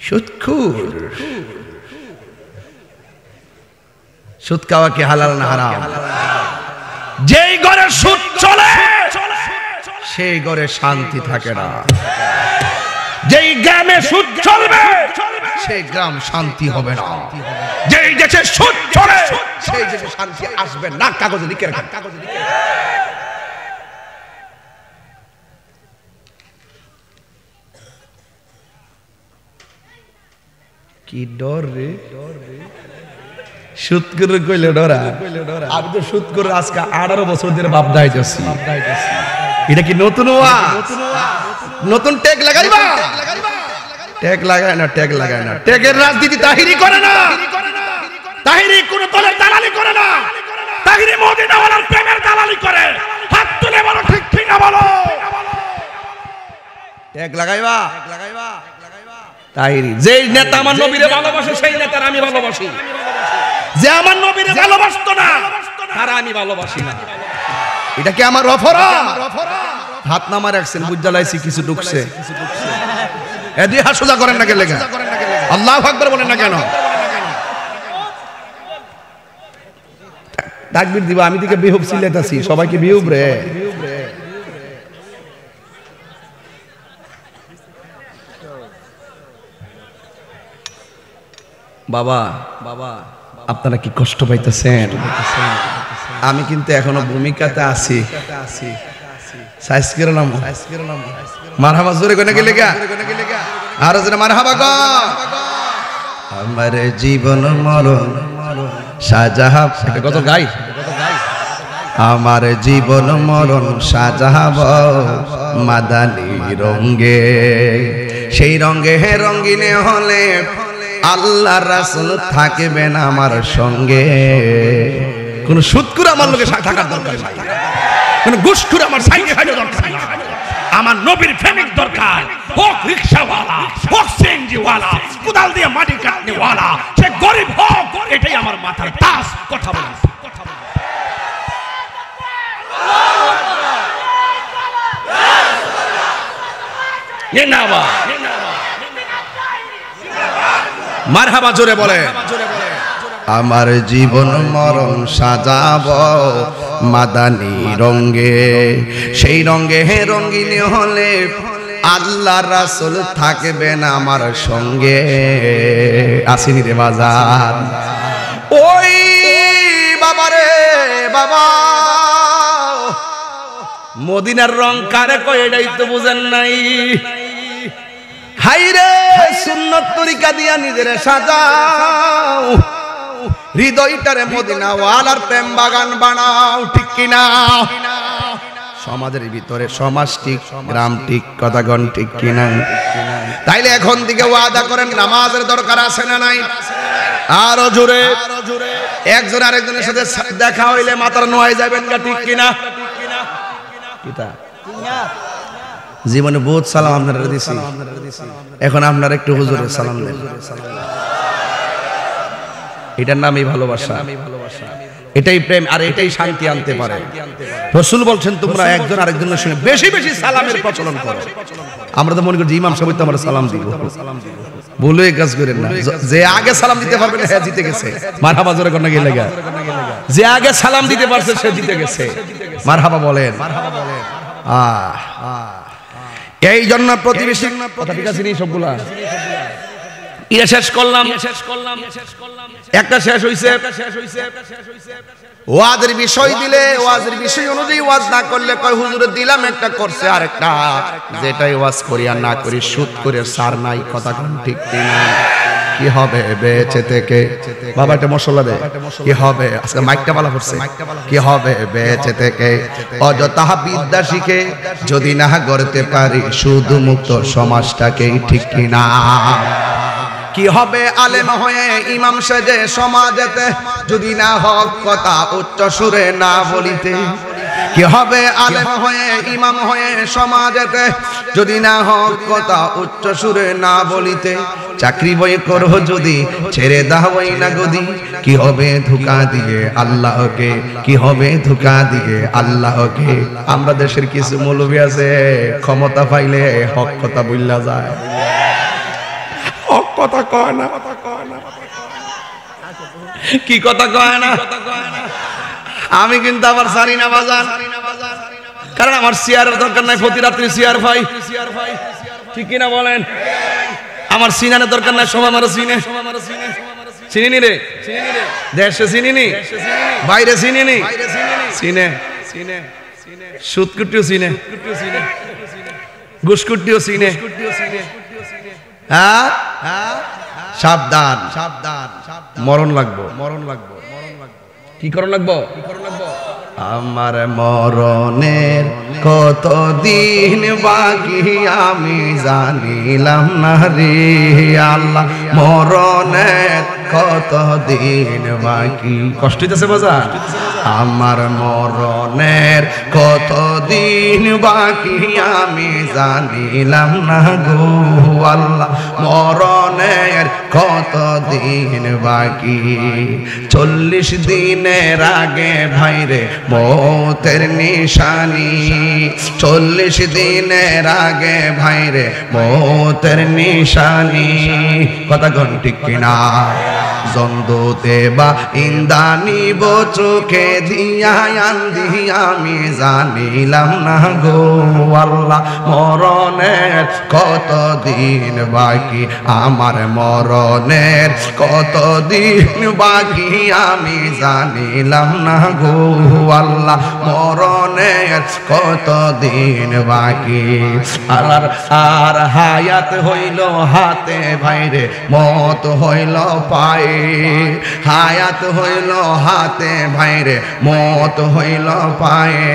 সুদখোর। সুদ খাওয়া কি হালাল না হারাম? যেই ঘরে সুদ চলে সেই ঘরে শান্তি থাকে না। যেই গ্রামে সুদ চলবে সেই গ্রাম শান্তি হবে না। যেই দেশে সুদ চলে সেই দেশে শান্তি আসবে না। কাগজে লিখে রাখেন, কাগজে লিখে রাখেন। কি ডর রে, সুদ করে কইলে ডরা? আমি তো সুদ করে আজকে 18 বছর ধরে বাপ দাইতেছি। এটা কি নতুন নতুন ট্যাগ লাগাইবা? ট্যাগ লাগায় না, ট্যাগ লাগায় না। ট্যাগের রাজনীতি তাহিরি করে না, তাহিরি কোন দলের দালালি করে না, তাহিরি মদিনাওয়ালার প্রেমের দালালি করে। হাত তুলে বলো ঠিক ঠিক না বলো। ট্যাগ লাগাইবা? তাইরি যেই নেতা আমার নবীরে ভালোবাসে সেই নেতার আমি ভালোবাসি, যে আমার নবীরে ভালোবাসতো না তারা আমি ভালোবাসি না। এটা কি আমার অপরাধ? হাত নামা রাখছেন, বুঝালাইছি কিছু ঢুকছে। এদি হাসুদা করেন না কেন? আল্লাহু আকবার বলেন না কেন? তাকবীর দিব। আমি দিকে বিহুব সিলেতাছি, সবাইকে বিহুব রে। বাবা বাবা আপনারা কি কষ্ট পাইতেছেন? আমি কিন্তু এখনো ভূমিকাতে আছি। সাইজ করে নাম মারহাবা জোরে কোনে গেলে গা আর জোরে মারহাবা গো। আমার জীবন মরণ সাজাহাব, এটা কত গাই। আমার জীবন মরণ সাজাহাব মাদানী রঙে, সেই রঙে হে রঙিনে হলে আল্লাহর রাসূল থাকবেন আমার সঙ্গে। কোন সুদকুর আমার লোকে থাকার দরকার নাই, কোন ঘুষখোর আমার সাইডে হাইডে দরকার নাই। আমার নবীর প্রেমিক দরকার, হোক রিকশাওয়ালা, হোক সিএনজিওয়ালা, কোদাল দিয়ে মাটি কাটনেওয়ালা, সে গরিব হোক, এটাই আমার মাথার তাস। কথা বলেন মারহাবা জোরে বলে। আমার জীবন মরণ সাজাব মাদানী রঙে, সেই রঙে হে রঙিনী হলে আল্লাহর রাসূল থাকবেন আমার সঙ্গে। আসিনি রে বাজার। ওই বাবা রে বাবা, মদিনার রং কারে কয় এটাই তো বুঝেন নাই। হাইরে সুন্নত তরিকা দিয়া নিজেরে সাজাও, হৃদয়টারে মদিনা ওয়ালার প্রেম বাগান বানাও, ঠিক কিনা? সমাজের ভিতরে সমাজ ঠিক, গ্রাম ঠিক, কথাগণ ঠিক কিনা? তাইলে এখন থেকে ওয়াদা করেন, নামাজের দরকার আছে না নাই? আরো জোরে। একজন আরেকজনের সাথে দেখা হইলে মাথার নোয়াই যাবেন না, ঠিক কিনা? জীবনে বহুত সালাম আপনারা দিছি, এখন আপনারা একটু হুজুরের সালাম দেন। এটার নামই ভালোবাসা, এটাই প্রেম, আর এটাই শান্তি আনতে পারে। রাসূল বলছেন তোমরা একজন আরেকজনের সঙ্গে বেশি বেশি সালামের প্রচলন করো। আমরা তো মনে করি ইমাম সাহেব তো আমরা সালাম দিব, বলে কাজ করেন না। যে আগে সালাম দিতে পারবে না হ্যাঁ জিতে গেছে, মারহাবা জোরে কোন গেলে গা। যে আগে সালাম দিতে পারছে সে জিতে গেছে, মারহাবা বলেন। এই জন্য প্রতিবেশী কথা ঠিক আছে নি সবগুলা ইয়ে শেষ করলাম, একটা শেষ হইছে। ওয়াজের বিষয় দিলে ওয়াজের বিষয় অনুযায়ী ওয়াজ না করলে কয় হুজুরে দিলাম একটা করছে আরেকটা, যেটাই ওয়াজ করি আর না করি সুদ করে সার নাই। কথা কোন ঠিক কিনা? কি হবে বেঁচে থেকে? বাবা একটা মশলা দে। কি হবে আজকে মাইকটা বলা করছে, কি হবে বেঁচে থেকে? অযথা বিদ্যা শিখে যদি না গড়তে পারি শুধু মুক্ত সমাজটাকে, ঠিক কিনা? কি হবে আলেম হয়ে ইমাম সেজে সমাজেতে যদি না হক কথা উচ্চ সুরে না বলিতে? কি হবে আলেম হয়ে ইমাম হয়ে সমাজেতে যদি না হক কথা উচ্চ সুরে না বলিতে? চাকরি বই করো যদি ছেড়ে দাওই না গদি, কি হবে ধোঁকা দিয়ে আল্লাহকে? কি হবে ধোঁকা দিয়ে আল্লাহকে? আমরা দেশের কিছু মৌলবী আছে ক্ষমতা পাইলে হক কথা বললা যায়, হক কথা কয় না। কি কথা কয় না? আমি কিন্তু আবার সারি না বাজান, কারণ আমার চেয়ারের দরকার নাই, প্রতি রাত্রি চেয়ার ভাই, ঠিক কিনা বলেন? আমার সিনানের দরকার নাই, সবাই আমার সিনে। চিনি রে দেশে, চিনি বাইরে, চিনি চিনে, সুদকুটিও চিনে, ঘুষকুটিও চিনে। হ্যাঁ সাবধান, সাবধান, মরণ লাগবো, মরণ লাগবো। কি করণ লাগবো? আমার মরণের কতদিন বাকি আমি জানিলাম না রে আল্লাহ, মরণের কত দিন বাকি। কষ্ট হইতেছে বাজার? আমার মরণের কত দিন বাকি আমি জানিলাম না গো আল্লাহ, মরণের কত দিন বাকি। 40 দিনের আগে ভাইরে মৌতের নিশানি, 40 দিনের আগে ভাইরে মৌতের নিশানি। কথা কোন ঠিক কিনা? জন্দুতে বা ইন্দানি বো চোখে দিয়া আন্দি আমি জানিলাম না গো আল্লাহ, মরণের কত দিন বাকি। আমার মরণের কত দিন বাকি আমি জানিলাম না গো আল্লাহ, মরণের কত দিন বাকি। আর হায়াত হইল হাতে ভাইরে মত হইল পায়ে, হায়াত হইল হাতে ভাইরে মত হইল পায়ে।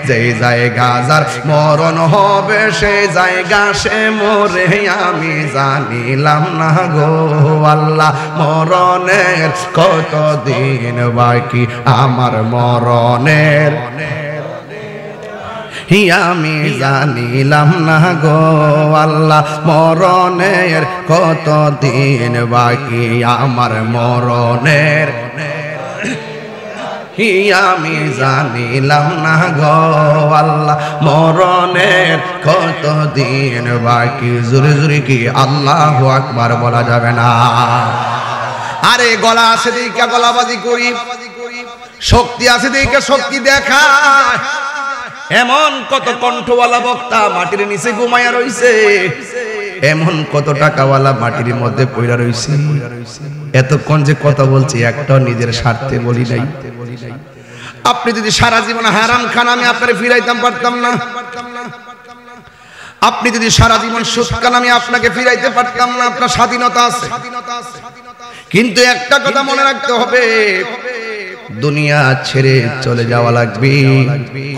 যেই জায়গা যার মরণ হবে সেই জায়গা সে মরে আমি জানিলাম না গো আল্লাহ, মরণের কত দিন বাকি। আমার মরণের আমি জানিলাম না গো আল্লাহ, মরণের কত দিন বাকি। আমার মরণের আমি জানিলাম না গো আল্লাহ, মরণের কত দিন বাকি। জোরে জোরে কি আল্লাহু আকবার বলা যাবে না? আরে গলা আছে দিকে গলাবাজি করি, শক্তি আছে দিকে শক্তি দেখায়। এমন কত কণ্ঠওয়ালা বক্তা মাটির নিচে ঘুমায়া রইছে, এমন কত টাকাওয়ালা মাটির মধ্যে পইরা রইছে। এতক্ষণ যে কথা বলছি একটাও নিজের স্বার্থে বলি নাই। আপনি যদি সারা জীবন হারাম খান আমি আপনারে ফিরাইতাম পারতাম না। আপনি যদি সারা জীবন সুদ খান আমি আপনাকে ফিরাইতে পারতাম না। আপনার স্বাধীনতা আছে, কিন্তু একটা কথা মনে রাখতে হবে, দুনিয়া ছেড়ে চলে যাওয়া লাগবে।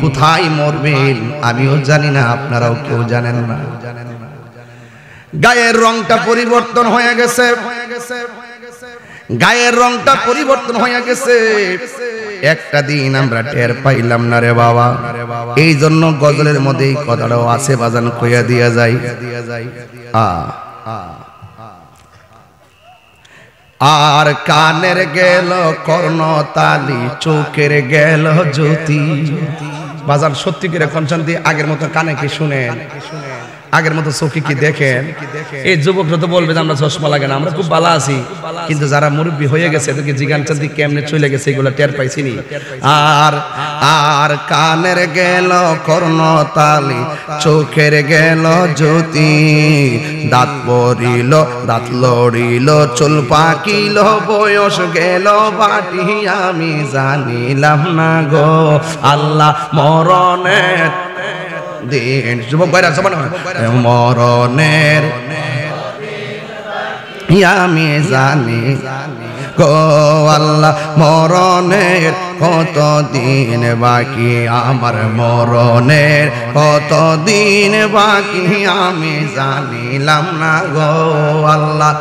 কোথায় মরবেন আমিও জানি না, আপনারাও কেউ জানেন না। গায়ের রংটা পরিবর্তন হয়ে গেছে, গায়ের রংটা পরিবর্তন হয়ে গেছে। একটা দিন আমরা টের পাইলাম না রে বাবা। এই জন্য গজলের মধ্যে এই কথাটাও আছে, বাজান কইয়া দিয়া যায়। আর কানের গেল কর্ণতালি, চোখের গেল জ্যোতি। বাজার সত্যি করে কনশান্তি আগের মতো কানে কি শুনেন, আগের মতো চোখে কি দেখেন? এই যুবকরা তো বলবে যে আমরা চশমা লাগে না, আমরা খুব ভালো আছি। কিন্তু যারা মুরব্বী হয়ে গেছে এদেরকে জিজ্ঞান চান্দি কেমনে চলে গেছে এগুলো টের পাইছি নি। আর আর কানের গেল কর্ণতালি, চোখের গেল জ্যোতি। দাঁত পড়িল দাঁত লড়িল, চুল পাকিল, বয়স গেল বাটি আমি জানিলাম না গো আল্লাহ, মরণের দিন। যুবক ভাইরা সমান মরণের আমি জানি গো আল্লাহ, মরণের কত দিন বাকি। আমার মরণের কত দিন বাকি আমি জানিলাম না গো আল্লাহ,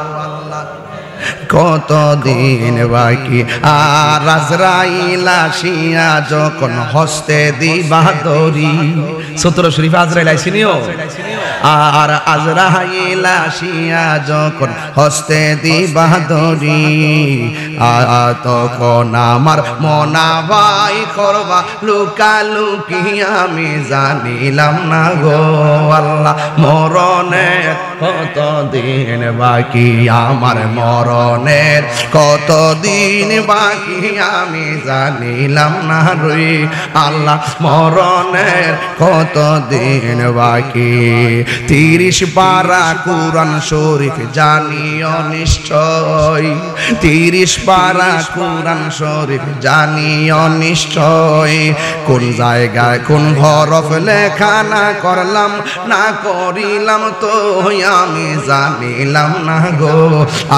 কত দিন বাকি। আর আজরাইল আসিয়া যখন হস্তে দিবা দড়ি, সূত্র শরীফ আজরাইল আইসিনিও। আর আজরাইল আসিয়া যখন হস্তে দিবা দড়ি, তখন আমার মনা ভাই করবা লুকালুকি আমি জানিলাম না গো আল্লাহ, মরণের কত দিন বাকি। আমার মরণের কত দিন বাকি আমি জানিলাম না রে আল্লাহ, মরণের কত দিন বাকি। 30 পারা কুরআন শরীফ জানিও নিশ্চয়, 30 পারা কুরআন শরীফ জানিও নিশ্চয়। কোন জায়গায় কোন হরফ লেখা না করলাম না করিলাম তো আমি জানিলাম না গো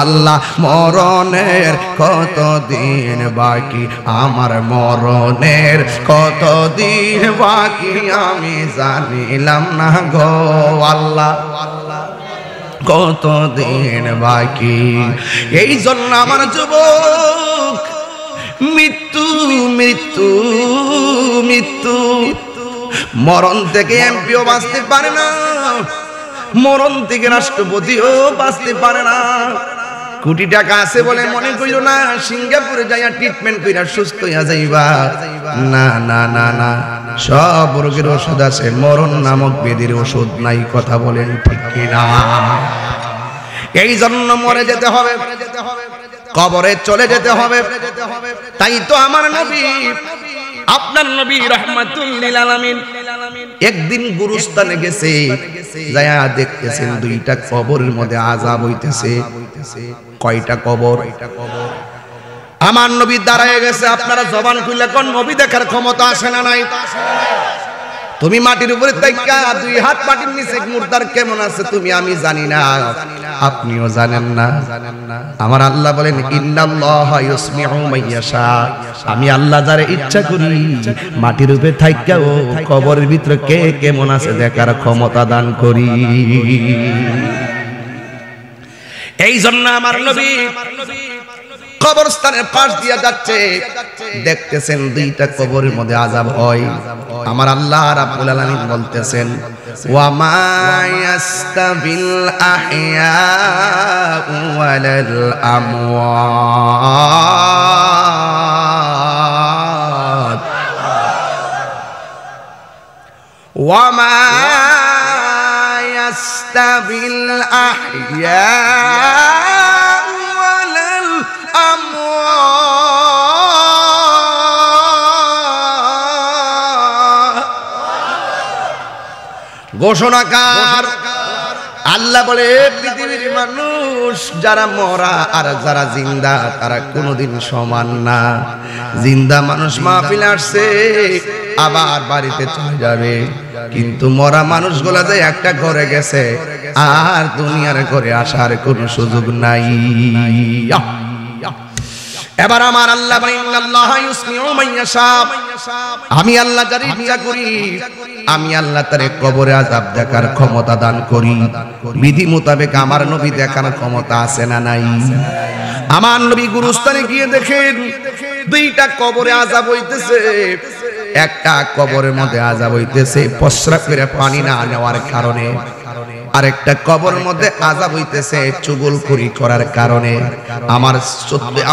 আল্লাহ, মরণের কত দিন বাকি। আমার মরণের কত দিন বাকি আমি জানিলাম না গো আল্লাহ। কতদিন বাকি। এই জন্য আমার যুবক, মৃত্যু মৃত্যু মৃত্যু, মরণ থেকে এমপিও বাঁচতে পারে না, মরণ থেকে রাষ্ট্রপতিও বাঁচতে পারে না। কোটি টাকা আছে বলে মনে করিল না সিঙ্গাপুরে যাইয়া ট্রিটমেন্ট কইরা সুস্থ হইয়া যাইবা। না না না না, সব রোগের ওষুধ আছে, মরণ নামক ব্যাধির ওষুধ নাই। কথা বলেন ঠিক কিনা? এই জন্য মরে যেতে হবে, কবরে চলে যেতে হবে। তাই তো আমার নবী, আপনার নবী রাহমাতুল লিল আলামিন একদিন গুরুস্থানে গেছে, যায়া দেখতেছেন দুইটা কবরের মধ্যে আযাব হইতেছে। কয়টা কবর? আমার নবী দাঁড়ায় গেছে। আপনারা জবান খুলে কোন নবী দেখার ক্ষমতা আসে না নাই? তুমি মাটির উপরে তাইকা দুই হাত মাটির নিচে মুর্দার কেমন আছে তুমি আমি জানি না, আপনিও জানেন না। আমার আল্লাহ বলেন ইন্নাল্লাহা ইউসমিউ মাইয়াশা, আমি আল্লাহ যারে ইচ্ছা করি মাটির উপরে থাইকাও কবরের ভিতরে কে কেমন আছে দেখার ক্ষমতা দান করি। এই জন্য আমার নবী কবরস্থানের পাশ দিয়া যাচ্ছে, দেখতেছেন দুইটা কবরের মধ্যে আযাব হয়। আমার আল্লাহ রাব্বুল আলামিন বলতেছেন ওয়া মা ইয়াস্তাবিল আহইয়াউ ওয়ালাল আমওয়াত ওয়া মা ইয়াস্তাবিল আহইয়াউ ঘোষণাকার আল্লাহ বলে পৃথিবীর মানুষ যারা মরা আর যারা জিন্দা তারা কোনোদিন সমান না। জিন্দা মানুষ মাহফিলে আসছে আবার বাড়িতে চলে যাবে, কিন্তু মরা মানুষগুলা যে একটা ঘরে গেছে আর দুনিয়ার ঘরে আসার কোনো সুযোগ নাই। এবার আমার আল্লাহ ইন্নাল্লাহা ইউসমিউ মাইয়াশা, আমি আল্লাহ যারে ইচ্ছা করি আমি আল্লাহ তারে কবরে আযাব দেখার ক্ষমতা দান করি। বিধি মোতাবেক আমার নবী দেখার ক্ষমতা আছে না নাই? আমার নবী গুরুস্থানে গিয়ে দেখেন দুইটা কবরে আযাব হইতেছে। একটা কবরের মধ্যে আযাব হইতেছে প্রস্রাব করে পানি না নেওয়ার কারণে, আরেকটা কবরের মধ্যে আযাব হইতেছে চুগলখড়ি করার কারণে।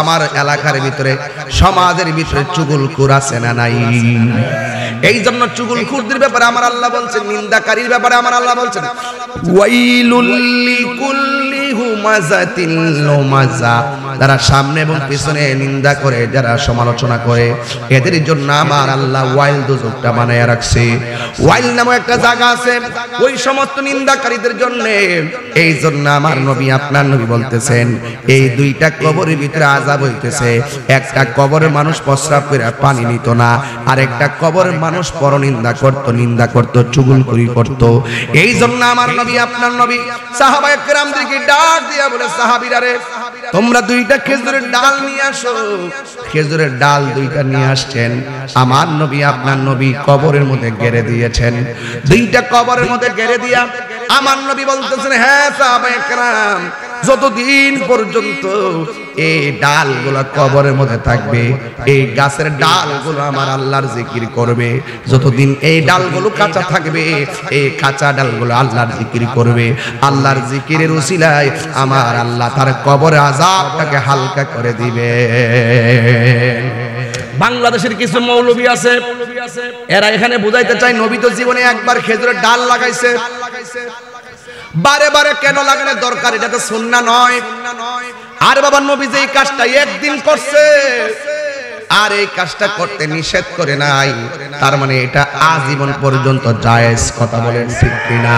আমার এলাকার ভিতরে সমাজের ভিতরে চুগলখোর আছে না নাই? এই জন্য চুগলখোরদের ব্যাপারে আমার আল্লাহ বলছেন, নিন্দাকারীর ব্যাপারে আমার আল্লাহ বলছেন ওয়াইলুল লিকুল্লি হুমাযাতিল লুমাযা, যারা সামনে এবং পিছনে নিন্দা করে, যারা সমালোচনা করে, এদের জন্য আমার আল্লাহ ওয়াইল দোজখটা বানায়া রাখছে। ওয়াইল নামে একটা জায়গা আছে ওই সমস্ত নিন্দাকারীদের জন্য। এই জন্য আমার নবী আপনার নবী বলতেছেন এই দুইটা কবরের ভিতরে আযাব হইতেছে। একটা কবরের মানুষ প্রস্রাব করে পানি নিত না, আর একটা কবরের মানুষ পরনিন্দা করত, নিন্দা করত, চুগলখড়ি করত। এই জন্য আমার নবী আপনার নবী সাহাবায়ে কেরামদেরকে ডাক দিয়া বলে সাহাবীরা রে তোমরা দুইটা খেজুরের ডাল নিয়ে আসো। খেজুরের ডাল দুইটা নিয়ে আসছেন, আমার নবী আপনার নবী কবরের মধ্যে গেড়ে দিয়েছেন। দুইটা কবরের মধ্যে গেড়ে দিয়া আমার নবী বলতেছেন হ্যাঁ সাহাবায়ে কেরাম, যতদিন পর্যন্ত এই ডালগুলো কবরের মধ্যে থাকবে, এই গাছের ডালগুলো আমার আল্লাহর জিকির করবে। যতদিন এই ডালগুলো কাঁচা থাকবে, এই কাঁচা ডালগুলো আল্লাহর জিকির করবে। আল্লাহর জিকিরের উসিলায় আমার আল্লাহ তার কবরের আযাবটাকে হালকা করে দিবে। বাংলাদেশের কিছু মৌলবী আছে, এরা এখানে বুঝাইতে চায় নবী তো জীবনে একবার খেজুরের ডাল লাগাইছে, বারে বারে কেন লাগানোর দরকার? এটা তো সুন্নাহ নয়। আর বাবা নবী যে এই কাজটা একদিন করছে আর এই কাজটা করতে নিষেধ করে নাই, তার মানে এটা আজীবন পর্যন্ত জায়েজ। কথা বলেন ঠিক কিনা?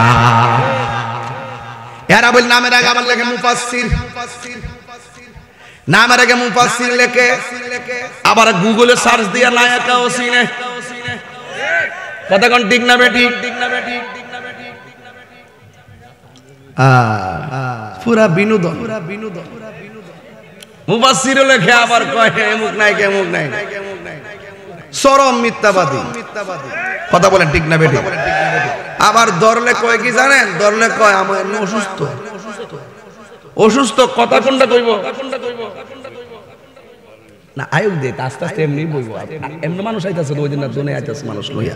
এরা বল নামের আগে আবার লেখে মুফাসসির, নামের আগে মুফাসসির লেখে, আবার গুগলে সার্চ দিয়া নায়িকা ওসিনে। কথা কোন ঠিক না বেটি? পুরা বিনোদন, মুফাসসির লেখে আবার কয় এমুক নাই কেমুক নাই, চরম মিথ্যাবাদী। কথা বলেন ঠিক না বেটি? আবার ধরলে কয় কি জানেন? ধরলে কয় আমি অসুস্থ, অসুস্থ কথা কোনটা কইব না আয়ুক দে আস্তে আস্তে এমনি বইব এমনি মানুষ আইতাছে ওই দিন না জোনে আইতাছে মানুষ লইয়া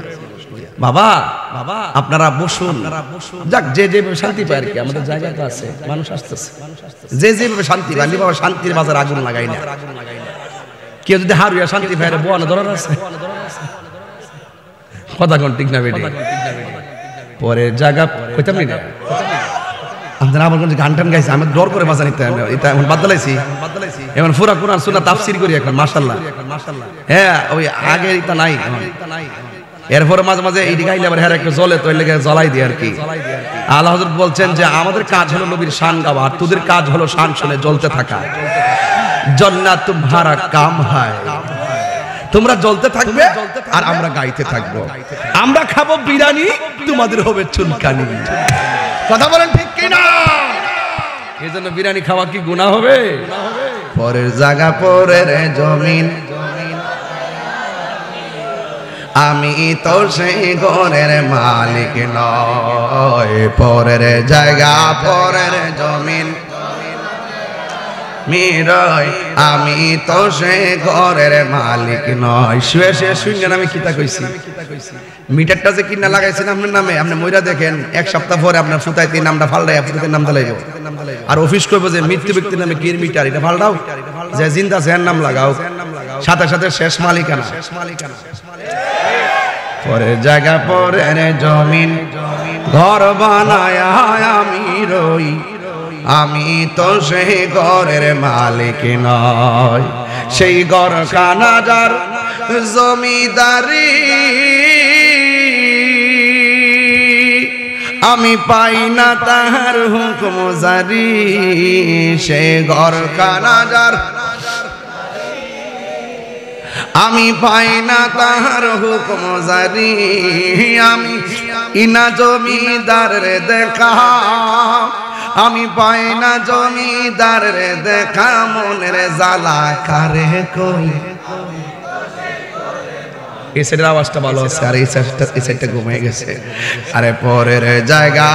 বাবা বাবা আপনারা বসুন যাক যে যে শান্তি পায় আর কি আমাদের জায়গা তো আছে মানুষ আসতেছে যে যেভাবে শান্তি পায় বাবা শান্তির বাজার আগুন লাগাই না কেউ যদি হারুয়া শান্তি পায় বোয়া না ধরার আছে কথা কোন ঠিক না বেটি পরে জায়গা কইতাম না আমাদের আমার কোন গান টান গাইছে আমি ডর করে বাজা নিতে এটা এখন বাদলাইছি এখন পুরা কোরআন সুন্নাহ তাফসীর করি এখন মাশাআল্লাহ হ্যাঁ ওই আগে এটা নাই এরপরে মাঝে মাঝে এই গাইলে আবার হ্যাঁ একটা জ্বলে তো লেগে জ্বলাই দিই আর কি আল্লাহ হযরত বলছেন যে আমাদের কাজ হলো নবীর শান গাওয়া আর তোদের কাজ হলো শান শুনে জ্বলতে থাকা জান্নাত তোমারা কাম হয় তোমরা জ্বলতে থাকবে আর আমরা গাইতে থাকবো আমরা খাবো বিরিয়ানি তোমাদের হবে চুলকানি কথা বলেন ঠিক কি না এজন্য বিরিয়ানি খাওয়া কি গুনাহ হবে পরের জায়গা পরের জমিন আমি তো সেই ঘরের মালিক নয় পরের জায়গা পরের জমিন মিরয় আমি তো সেই ঘরের মালিক নয় শুয়ে শুয়ে শুনলেন আমি কিতা কইছি মিটারটা যে কিনা লাগাইছেন আপনার নামে আপনি মইরা দেখেন এক সপ্তাহ পরে আপনার ফুতাইতে নামটা ফালদাই ফুতাইতে নামটা লাগাইব আর অফিস করবো যে মৃত্যু ব্যক্তির নামে কি মিটার এটা ফালদাও যে জিন্দা আছে নাম লাগাও সাথে সাথে শেষ মালিকানা পরে জায়গা পরে জমিন ঘর বানায় আমি রই আমি তো সেই ঘরের মালিক নয় সেই ঘর খানাজার জমিদারি আমি পাই না তাহার হুকুম জারি সেই ঘর খানাজার আমি পাই না তাহার হুকুম জারি আমি ইনা জমিদার রে দেখা আমি পাই না জমিদার রে দেখা মনের জ্বালা কারে কই এই সাইডের আওয়াজটা ভালো আছে আর এই সাইডটা ঘুমিয়ে গেছে আরে পরের জায়গা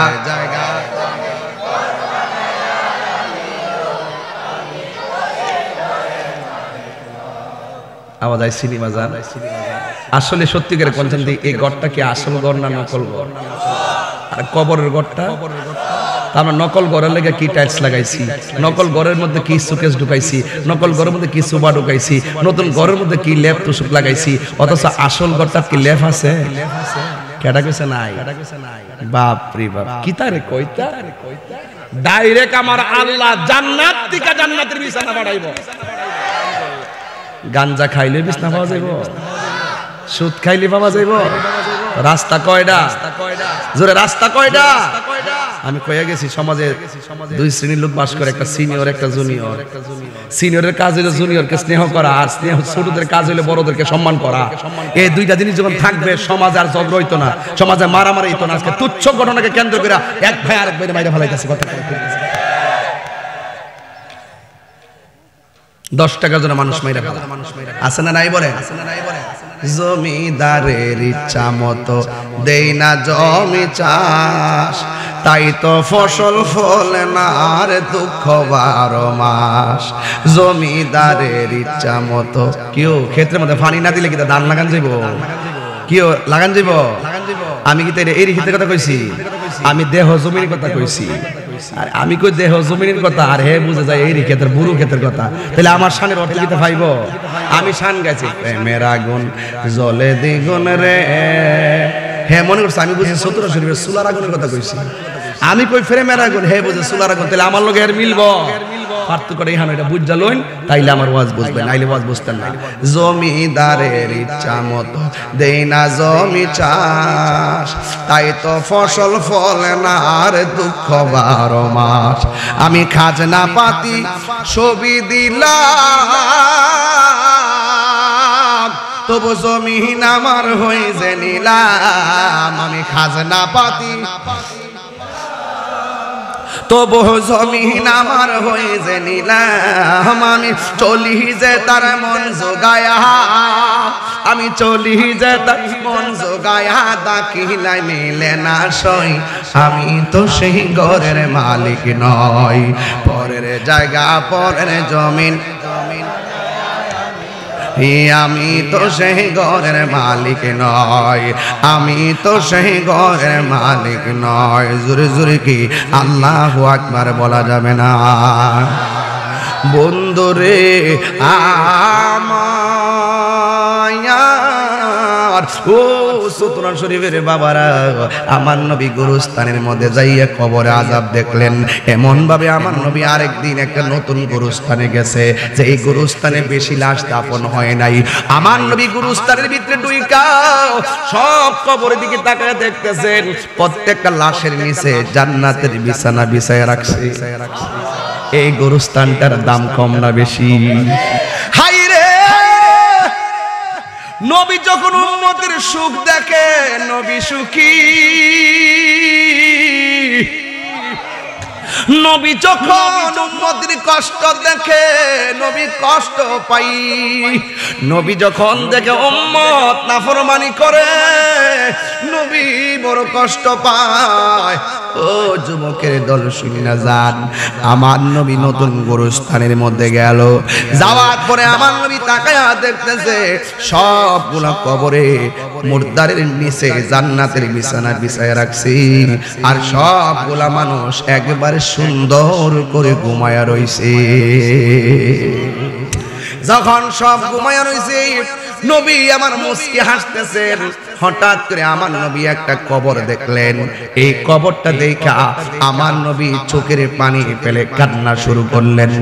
আওয়াজ আই সিনেমা যান আসলে সত্যিকারের কোনখান থেকে এই ঘরটা কি আসল ঘর না নকল ঘর আর কবরের ঘরটা আমরা নকল ঘরের লেগে কি টাইলস লাগাইছি নকল ঘরের মধ্যে কি সুকেস ঢুকাইছি নকল ঘরের মধ্যে কি সুবা ঢুকাইছি নতুন ঘরের মধ্যে কি লেপ তুসুক লাগাইছি অথচ আসল ঘরটার কি লেপ আছে কেডা কইছে নাই বাপ রে বাপ কি তারে কইতা ডাইরেক্ট আমার আল্লাহ জান্নাত থেকে জান্নাতের বিছানা বাড়াইবো গাঞ্জা খাইলে বিছনা পাওয়া যাইব সুদ খাইলে পাওয়া যাইব রাস্তা কয়টা জোরে রাস্তা কয়টা আমি কইয়া গেছি সমাজে দুই শ্রেণীর লোক বাস করে একটা সিনিয়র একটা জুনিয়র সিনিয়রের কাজ হলো জুনিয়রকে স্নেহ করা আর স্নেহ ছোটদের কাজ হলো বড়দেরকে সম্মান করা এই দুইটা জিনিস যখন থাকবে সমাজ আর ঝগড়া হইতো না সমাজে মারামারি হইতো না আজকে তুচ্ছ ঘটনাকে কেন্দ্র করে এক ভাই আরেক ভাইয়ের মাইরে ফেলাইতেছে কথা 10 টাকার জন্য মানুষ মাইরা ফেলা আছে না নাই বলেন জমিদারের ইচ্ছা মতো দেই না জমি চাষ তাই তো ফসল ফলে না আর দুঃখ 12 মাস জমিদারের ইচ্ছা মতো কেউ ক্ষেত্রের মধ্যে পানি না দিলে কি ধান লাগান যাইব কেউ লাগান যাইব আমি কি এই ক্ষেত্রের কথা কইছি আমি দেহ জমির কথা কইছি আর আমি কই দেহ জমিনের কথা আর হে বুঝে যায় এই ক্ষেত্রের বুড়ো ক্ষেত্রের কথা তাহলে আমার শানের অর্থ কিতে পাইব আমি শান গাইছি প্রেমের আগুন জ্বলে দ্বিগুণ রে হে মনে করছে আমি বুঝি সূত্র শরীফের সুলার আগুনের কথা কইছি আমি কই প্রেমের আগুন হে বুঝে সুলার আগুন তাহলে আমার লগে এর মিলবো পার্থক্যটা ইহান এটা বুঝ জালুন তাইলে আমার ওয়াজ বুঝবেন নাইলে ওয়াজ বুঝতেন না জমিদারের ইচ্ছা মতো দেই না জমি চাষ তাই তো ফসল ফলে না আর দুঃখ 12 মাস আমি খাজনা পাতি ছবি দিলাম তবু জমিন আমার হইছে নিলাম আমি খাজনা পাতি তবু জমিন আমার হইছে নিলাম আমি চলি যে তার মন জোগায়া আমি আমি চলি যেতাম মন জোগায়া দাখিলাই মিলে না সই আমি তো সেই ঘরের মালিক নয় পরের জায়গা পরের জমিন আমি তো সেই ঘরের মালিক নয় আমি তো সেই ঘরের মালিক নয় জোরে জোরে কি আল্লাহু আকবার বলা যাবে না বন্ধুরে আমার ও সুতরাং শরীফের বাবারা আমার নবী গুরুস্থানের মধ্যে যাইয়া কবরে আযাব দেখলেন এমন ভাবে আমার নবী আরেকদিন একটা নতুন গুরুস্থানে গেছে যে এই গুরুস্থানে বেশি লাশ দাফন হয় নাই আমার নবী গুরুস্থানের ভিতরে ঢুইকা সব কবরের দিকে তাকায় দেখতেছেন প্রত্যেকটা লাশের নিচে জান্নাতের বিছানা বিছায়া রাখছে এই গুরুস্থানটার দাম কম না বেশি হাই রে নবী যখন উম্মতের সুখ দেখে নবী সুখী নবী যখন উম্মতের কষ্ট দেখে নবী কষ্ট পাই নবী যখন দেখে উম্মত নাফরমানি করে নবী বড় কষ্ট পায় ও যুবকের দল শুনি না যান আমার নবী নতুন গুরুস্থানের মধ্যে গেল যাওয়ার পরে আমার নবী তাকায়া দেখতেছে সবগুলা কবরে মুর্দারের নিচে জান্নাতের বিছানা বিছায়া রাখছি আর সবগুলা মানুষ একবারে সুন্দর করে ঘুমায়া রইছে যখন সব ঘুমায়া রইছে নবী আমার মুস্কি হাসতেছেন হঠাৎ করে আমার নবী একটা কবর দেখলেন এই কবরটা দেখা আমার নবী চোখের পানি ফেলে কান্না শুরু করলেন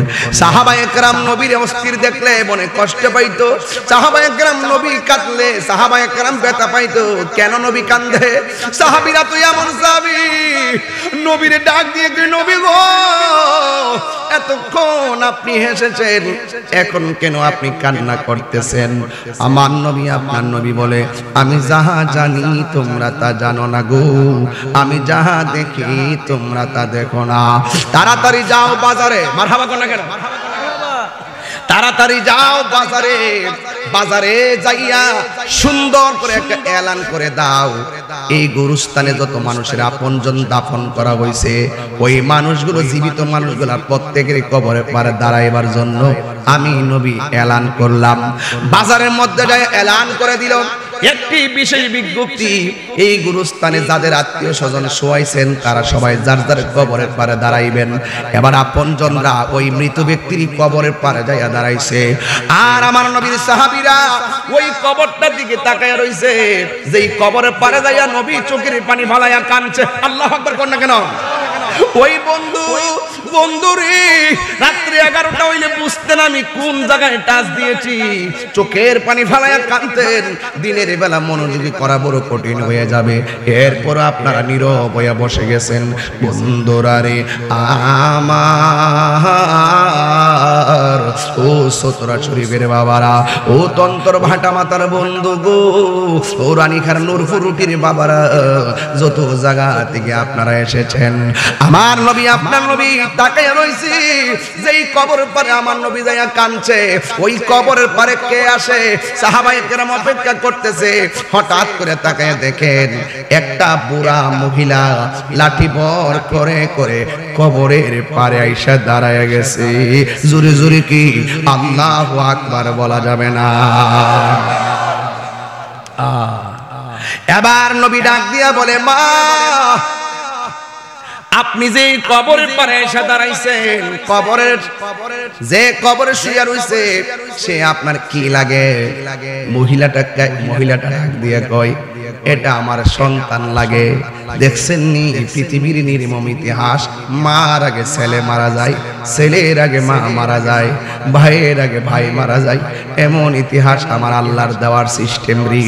সাহাবায়ে কেরাম নবীর অস্থির দেখলে মনে কষ্ট পাইতো সাহাবায়ে কেরাম নবী কাঁদলে সাহাবায়ে কেরাম ব্যথা পাইতো কেন নবী কান্দে সাহাবীরা তো এমন সাহাবী নবীরে ডাক দিয়ে নবী গো এতক্ষণ আপনি হেসেছেন এখন কেন আপনি কান্না করতেছেন আমার নবী আপনার নবী বলে আমি যাহা জানি তোমরা তা জানো না গো আমি যাহা দেখি তোমরা তা দেখো না তাড়াতাড়ি যাও বাজারে মারহাবা কোন না কেন তাড়াতাড়ি যাও বাজারে বাজারে যাইয়া সুন্দর করে একটা এলান করে দাও এই গুরুস্থানে যত মানুষের আপনজন দাফন করা হয়েছে ওই মানুষগুলো জীবিত মানুষগুলা প্রত্যেকের কবরে পারে দাঁড়াইবার জন্য আমি নবী এলান করলাম বাজারের মধ্যে যায় এলান করে দিল একটি বিশেষ বিজ্ঞপ্তি এই গুরুস্থানে যাদের আত্মীয় স্বজন শোয়াইছেন তারা সবাই যার যার কবরের পারে দাঁড়াইবেন এবার আপনজনরা ওই মৃত ব্যক্তির কবরের পারে যাইয়া দাঁড়াইছে আর আমার নবীর সাহাবীরা ওই কবরটার দিকে তাকায়া রইছে যেই কবরের পারে যাইয়া নবী চোখের পানি ফালাইয়া কাঁদছে আল্লাহু আকবার কোন না কেন ওই বন্ধুরে রাত্রি 11টা হইলে বুঝতেন আমি কোন জায়গায় টাচ দিয়েছি চোখের পানি ফালাইয়া কাঁদতেন দিনের বেলা মনোযোগী করা বড় কঠিন হয়ে যাবে এরপর আপনারা নীরব হয়ে বসে গেছেন বন্ধুরা রে আমার ও সতরা শরীফের বাবারা ও তন্তর ভাটা মাতার বন্ধু গো ও রানীখার নূরপুর রুটির বাবারা যত জায়গা থেকে আপনারা এসেছেন আমার নবী আপনার নবী তাকায়া রইছি যেই কবর পারে আমার নবী যাইয়া কাঁদছে ওই কবরের পারে কে আসে সাহাবায়ে কেরাম অপেক্ষা করতেছে হঠাৎ করে তাকায়া দেখেন একটা বুড়া মহিলা লাঠি ভর করে করে কবরের পারে আইসা দাঁড়ায়া গেছে জোরে জোরে কি আল্লাহু আকবার বলা যাবে না এবার নবী ডাক দিয়া বলে মা আপনি যে কবরের পারে এসে দাঁড়াইছেন যে কবরে শুয়ে রইছে সে আপনার কি লাগে মহিলাটা ডাক দিয়ে কয় এটা আমার সন্তান লাগে দেখছেন নি পৃথিবীর নির্মম ইতিহাস মার আগে ছেলে মারা যায় ছেলের আগে মা মারা যায় ভাইয়ের আগে ভাই মারা যায় এমন ইতিহাস আমার আল্লাহর দেওয়ার সিস্টেম রি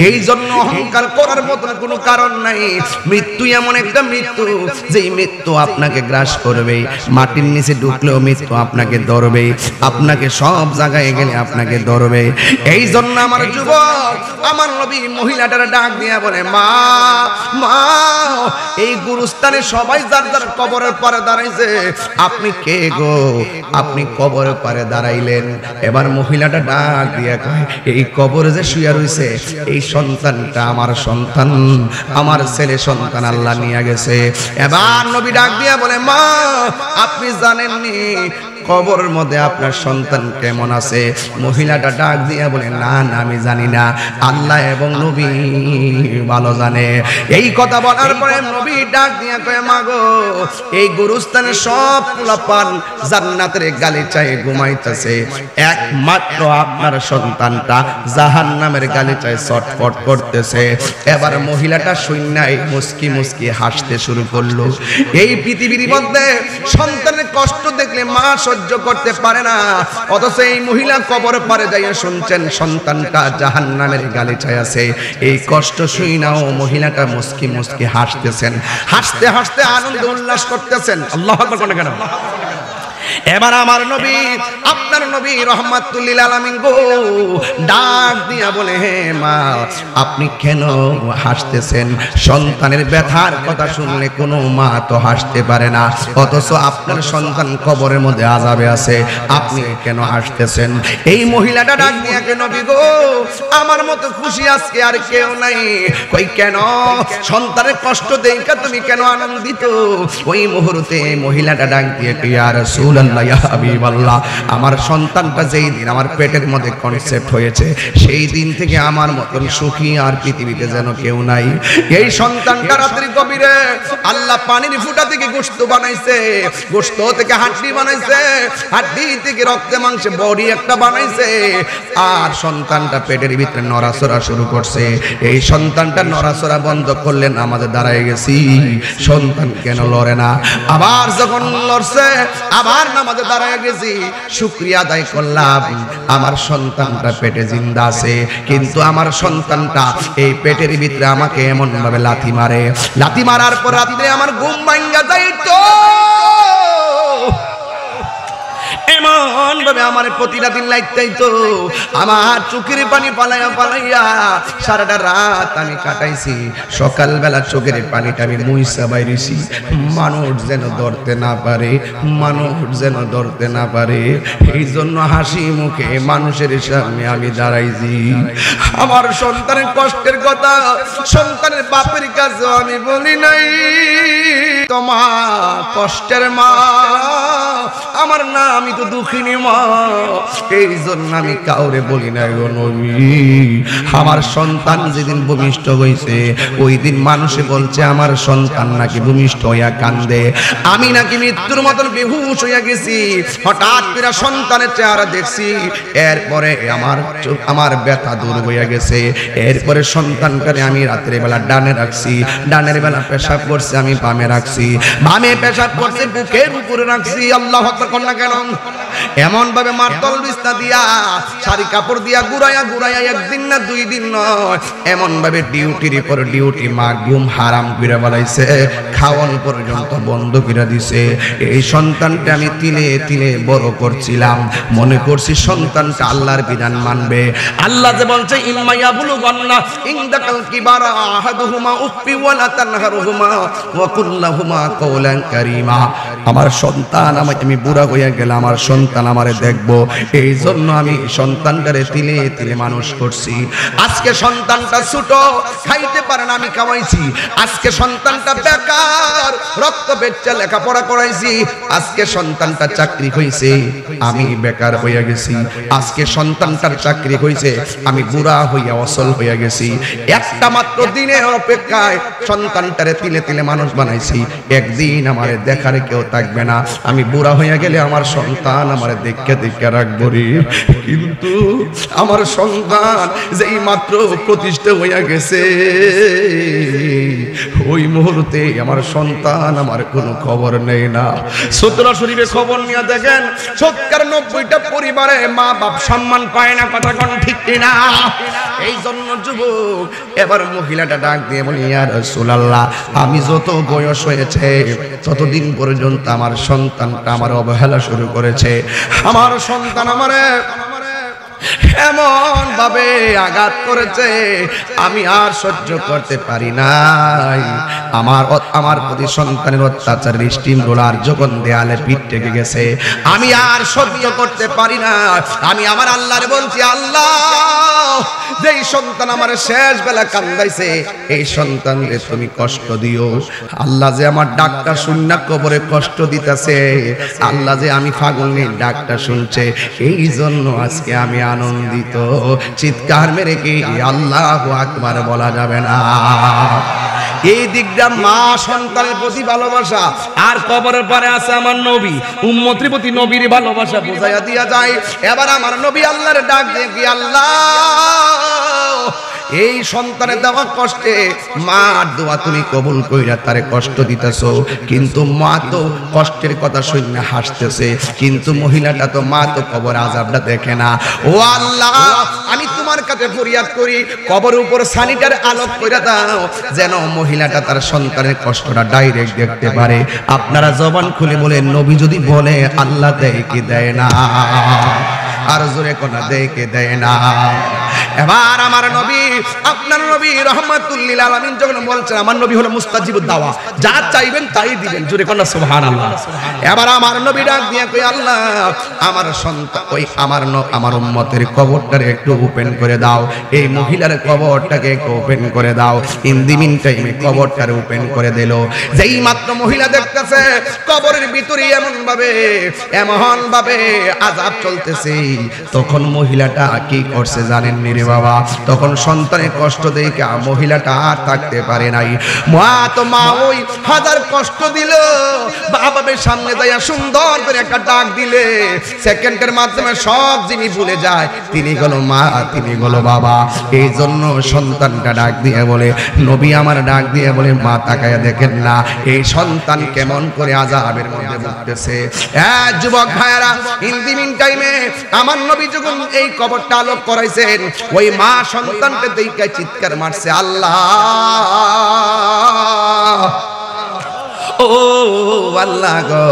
এই জন্য অহংকার করার মতন কোনো কারণ নাই মৃত্যু এমন একটা মৃত্যু যেই মৃত্যু আপনাকে গ্রাস করবে মাটির নিচে ঢুকলেও মৃত্যু আপনাকে ধরবে আপনাকে সব জায়গায় গেলে আপনাকে ধরবে এই জন্য আমার যুবক আমার নবী মহিলাটার ডাক দিয়া বলে মা মা এই গুরুস্থানে সবাই যার যার কবরের পারে দাঁড়াইছে, আপনি কে গো? আপনি কবরের পারে দাঁড়াইলেন। এবার মহিলাটা ডাক দিয়া কয়, এই কবরে যে শুয়ে রইছে এই সন্তানটা আমার সন্তান, আমার ছেলে সন্তান আল্লাহ নিয়ে গেছে। এবার নবী ডাক দিয়া বলে, মা আপনি জানেননি কবরের মধ্যে আপনার সন্তান কেমন আছে? মহিলাটা ডাক দিয়া বলে, না না আমি জানি না, আল্লাহ এবং নবী ভালো জানে। এই কথা বলার পরে নবী ডাক দিয়া কয়, মা গো এই গুরুস্থানে সব পোলাপান জান্নাতের গালিচায় ঘুমাইতেছে, একমাত্র আপনার সন্তানটা জাহান্নামের গালিচায় ছটফট করতেছে। এবার মহিলাটা শূন্যাই মুস্কি মুস্কি হাসতে শুরু করলো। এই পৃথিবীর মধ্যে সন্তানের কষ্ট দেখলে মা সহ্য করতে পারে না, অথচ এই মহিলা কবর পারে যাইয়া শুনছেন সন্তানটা জাহান্নামের গালিচায় আছে। এই কষ্ট শুইনাও মহিলাটা মুস্কি মুস্কি হাসতেছেন, হাসতে হাসতে আনন্দ উল্লাস করতেছেন। আল্লাহু আকবার কেন? এবার আমার নবী, আপনার নবী রহমাতুল লিল আলামিন গো ডাক দিয়া বলে, হে মা আপনি কেন হাসতেছেন? সন্তানের ব্যথার কথা শুনলে কোনো মা তো হাসতে পারে না, অথচ আপনার সন্তান কবরের মধ্যে আযাবে আছে, আপনি কেন হাসতেছেন? এই মহিলাটা ডাক দিয়া কে, নবী গো আমার মতো খুশি আজকে আর কেউ নাই। কই কেন? সন্তানের কষ্ট দেখা তুমি কেন আনন্দিত? ওই মুহূর্তে মহিলাটা ডাক দিয়ে কে, ইয়া রাসূলুল্লাহ ইয়া হাবিবাল্লাহ, আমার সন্তানটা যেই দিন আমার পেটের মধ্যে কনসেপ্ট হয়েছে সেই দিন থেকে আমার মতন সুখী আর পৃথিবীতে যেন কেউ নাই। এই সন্তানটা রাত্রি গভীরে আল্লাহ পানির ফুটা থেকে গোশত বানাইছে, গোশত থেকে হাড্ডি বানাইছে, হাড্ডি থেকে রক্তে মাংসে বডি একটা বানাইছে, আর সন্তানটা পেটের ভিতরে নড়াচড়া শুরু করছে। এই সন্তানটা নড়াচড়া বন্ধ করলেন আমাদের দাঁড়ায় গেছি, সন্তান কেন লড়ে না? আবার যখন লড়ছে আবার নামাজে দাঁড়ায় গেছি, শুকরিয়া আদায় করলাম আমার সন্তানটা পেটে জিন্দা আছে, কিন্তু আমার সন্তানটা এই পেটের ভিতরে আমাকে এমন ভাবে লাথি মারে, লাথি মারার পর রাতে আমার ঘুম ভাঙা যাইতো, এমন ভাবে আমার প্রতিটা দিন লাইতাইতো, আমার চোখের পানি পালাইয়া পালাইয়া সারাটা রাত আমি কাটাইছি। সকালবেলা চোখের পানিটা আমি মুইসা বাইরেছি, মানুষ যেন ধরতে না পারে, মানুষ যেন ধরতে না পারে। এই জন্য হাসি মুখে মানুষের সামনে আমি দাঁড়াইছি। আমার সন্তানের কষ্টের কথা সন্তানের বাপের কাছে আমি বলি নাই, তোমার কষ্টের মা আমার না, আমি তো দুঃখিনী মা, এই জন্য আমি কাউরে বলি না গো নবী। আমার সন্তান যেদিন ভূমিষ্ঠ হয়েছে ওই দিন মানুষে বলছে আমার সন্তান নাকি ভূমিষ্ঠ হইয়া কান্দে, আমি নাকি মৃত্যুর মতন বেহুশ হইয়া গেছি। হঠাৎ করে সন্তানের চেহারা দেখছি, এরপরে আমার ব্যথা দূর হইয়া গেছে। এরপরে সন্তানকে আমি রাত্রে বেলা ডানে রাখছি, ডানের বেলা পেশাব করছে আমি বামে রাখছি, বামে পেশাব করছে বুকের উপরে রাখছি। আল্লাহু আকবার কোন না কেন? এমন ভাবে মারতল বিছনা দিয়া শাড়ি কাপড় দিয়া ঘুরাইয়া ঘুরাইয়া একদিন না দুই দিন নয়, এমন ভাবে ডিউটির পর ডিউটি মা ঘুম হারাম করে বলাইছে, খাওয়ান পর্যন্ত বন্ধ করে দিছে। এই সন্তানটা আমি তিলে তিলে বড় করছিলাম, মনে করছি সন্তানটা আল্লাহর বিধান মানবে। আল্লাহ যে বলছে ইম্মাইয়া বুলুগান্না ইনদাকাল কিবারা আহাদুহুমা উফি ওয়ালা তানহারুহুমা ওয়া কুল্লাহুমা কওলান কারীমা। আমার সন্তান আমি বুড়া হইয়া গেলাম, আমার সন্তান আমারে দেখবো, এই জন্য আমি সন্তানটারে তিলে তিলে মানুষ করছি। আজকে সন্তানটা ছোট, খাইতে পারে না, আমি খাওয়াইছি। আজকে সন্তানটা বেকার, রক্ত বেচে লেখাপড়া করাইছি। আজকে সন্তানটা চাকরি হইছে, আমি বেকার হইয়া গেছি। আজকে সন্তানটার চাকরি হইছে, আমি বুড়া হইয়া অসল হইয়া গেছি। একটা মাত্র দিনের অপেক্ষায় সন্তানটারে তিলে তিলে মানুষ বানাইছি। একদিন আমারে দেখার কেউ থাকবে না, আমি বুড়া হইয়া গেলে আমার সন্তান আমারে দেখে দেখে রাখবো রে। কিন্তু আমার সন্তান যেই মাত্র প্রতিষ্ঠা হইয়া গেছে ওই মুহূর্তে আমার সন্তান আমার কোনো খবর নেই না। সূত্র শরীফে খবর নিয়ে দেখেন ৯০টা পরিবারে মা বাপ সম্মান পায় না, কথা কোন ঠিক কিনা? এই জন্য যুবক এবার মহিলাটা ডাক দিয়ে বলি, ইয়া রাসূলুল্লাহ আমি যত বয়স হয়েছে ততদিন পর্যন্ত আমার সন্তানটা আমার অবহেলা শুরু করেছে। আমার সন্তান আমারে এমন ভাবে আঘাত করেছে আমি আর সহ্য করতে পারি নাই। আমার প্রতি সন্তানের অত্যাচার স্টিম রোলার যখন দেয়ালে পিঠ ঠেকে গেছে আমি আর সহ্য করতে পারি না। আমি আমার আল্লাহরে বলছি, আল্লাহ যেই সন্তান আমার শেষ বেলা কান্দাইছে এই সন্তানকে তুমি কষ্ট দিও। আল্লাহ যে আমার ডাকটা শুননা কবরে কষ্ট দিতেছে, আল্লাহ যে আমি পাগল নেই ডাকটা শুনছে, এই জন্য আজকে আমি আনন্দিত। চিৎকার মেরে কি আল্লাহু আকবার বলা যাবে না? এই দিকটা মা সন্তানের প্রতি ভালোবাসা। আর কবরের পরে আছে আমার নবী, উম্মতের প্রতি নবীর ভালোবাসা বুঝাইয়া দিয়া যায়। এবার আমার নবী আল্লাহর ডাক দিয়ে কি, আল্লাহ এই সন্তানের দেওয়া কষ্টে মার দোয়া তুমি কবুল কইরা তারে কষ্ট দিতেছো, কিন্তু মা তো কষ্টের কথা শুনে হাসতেছে, কিন্তু মহিলাটা তো মা তো কবর আযাবটা দেখে না। ও আল্লাহ আমি তোমার কাছে ফরিয়াদ করি কবরের উপর সানিটার আলোক কইরা দাও, যেন মহিলাটা তার সন্তানের কষ্টটা ডাইরেক্ট দেখতে পারে। আপনারা জবান খুলে বলেন, নবী যদি বলে আল্লাহ দেয় কি দেয় না? আর জোরে কোনা দেয় কি দেয় না? এবার আমার নবী, আপনার নবী রাহমাতুল লিল আলামিন যখন বলছেন, আমার নবী হলো মুস্তাজিবুদ দাওয়া, যা চাইবেন তাই দিবেন, জোরে কোনা সুবহানাল্লাহ। এবার আমার নবী ডাক দিয়ে কই, আল্লাহ আমার সন্তান ওই আমার উম্মতের কবরটারে একটু ওপেন করে দাও, এই মহিলার কবরটাকে একটু ওপেন করে দাও। ইন দি মিন টাইমে কবরটারে ওপেন করে দিল। যেই মাত্র মহিলা দেখতেছে কবরের ভিতরে এমন ভাবে আযাব চলতেছে, তখন মহিলাটা কি করছে জানেন নি রে বাবা? তখন সন্তানের কষ্ট দেখে মহিলাটা আর থাকতে পারে নাই। মা ওই হাজার কষ্ট দিল, বাবার সামনে দাঁড়িয়ে সুন্দর করে একটা ডাক দিলে সেকেন্ডের মাধ্যমে সব জিনিস ভুলে যায়, তিনি হলো মা, তিনি হলো বাবা। এই জন্য সন্তানটা ডাক দিয়ে বলে, নবী আমার ডাক দিয়ে বলে, মা তাকায়া দেখেন না এই সন্তান কেমন করে আযাবের মধ্যে ভুগতেছে। যুবক ভাইয়েরা, ইন দি মিন টাইমে আমার নবী যখন এই কবরটা আলোক করাইছেন, ওই মা সন্তানকে দেখে চিৎকার মারছে, আল্লাহ ও আল্লাহ গো,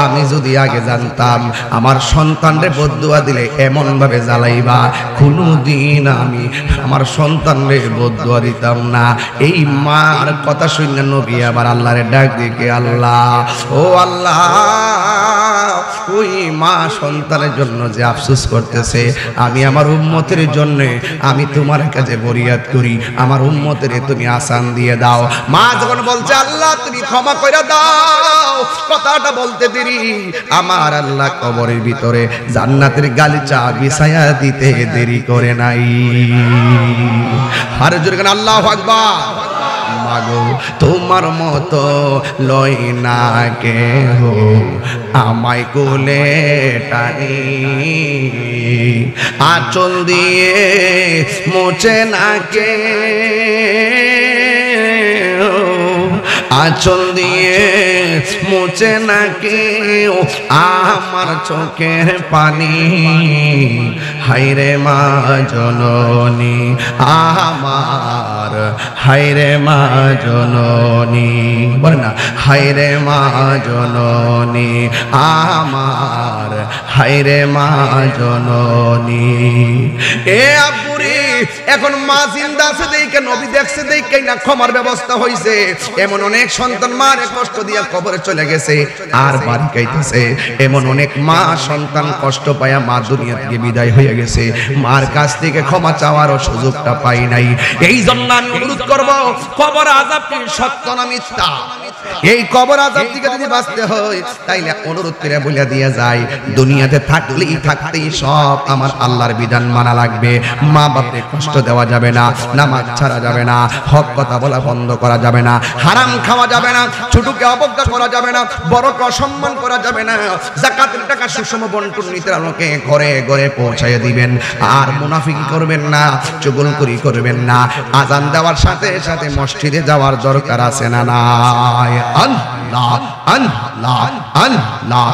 আমি যদি আগে জানতাম আমার সন্তানরে বদদুয়া দিলে এমন ভাবে জ্বালাইবা, কোনদিন আমি আমার সন্তানরে বদদুয়া দিতাম না। এই মার কথা শুনে নবী আবার আল্লাহরে ডাক দিয়ে, আল্লাহ ও আল্লাহ, ওই মা সন্তানের জন্য যে আফসোস করতেছে, আমি আমার উম্মতের জন্য আমি তোমার কাছে ফরিয়াদ করি, আমার উম্মতের তুমি আসান দিয়ে দাও। মা যখন বলছে আল্লাহ তুমি ক্ষমা করে দাও, কথাটা বলতে দেরি আমার আল্লাহ কবরের ভিতরে জান্নাতের গালিচা বিছায়া দিতে দেরি করে নাই। আর জোরে গান আল্লাহু আকবার। মাগো তোমার মতো লয় না কেহ আমায় কোলে টানি, আঁচল দিয়ে মোছে না কে, আঁচল দিয়ে মোছে না কেউ আমার চোখের পানি। হায়রে মা জননী আমার, হায়রে মা জননী, বলে না হায়রে মা জননী আমার, হায়রে মা জননী। এ আব্বুরি এখন মা জিন্দা আছে দেখে, নবী দেখছে দেখে না ক্ষমার ব্যবস্থা হইছে। এমন অনেক সন্তান মারে কষ্ট দিয়া কবরে চলে গেছে আর বাড়ি খাইতেছে। এমন অনেক মা সন্তান কষ্ট পায়া মা দুনিয়া থেকে বিদায় হয়ে গেছে, মার কাছ থেকে ক্ষমা চাওয়ারও সুযোগটা পাই নাই। এই জন্য আমি অনুরোধ করব, কবর আযাব কি সত্য না মিথ্যা? এই কবর আযাব থেকে যদি বাঁচতে হয় তাইলে অনুরোধ করে বলে দিয়া যায়, দুনিয়াতে থাকতেই সব আমার আল্লাহর বিধান মানা লাগবে। মা বাপকে কষ্ট দেওয়া যাবে না, নামাজ ছাড়া যাবে না, হক কথা বলা বন্ধ করা যাবে না, হারাম খাওয়া যাবে না, ছোটকে অবজ্ঞা করা যাবে না, বড়কে অসম্মান করা যাবে না, যাকাতের টাকা সুষম বন্টন নীতি আলোকে ঘরে ঘরে পৌঁছায় দিবেন। আর মুনাফিকি করবেন না, চুগলখড়ি করবেন না। আজান দেওয়ার সাথে সাথে মসজিদে যাওয়ার দরকার আছে না নাই? আল্লাহ আল্লাহ আল্লাহ।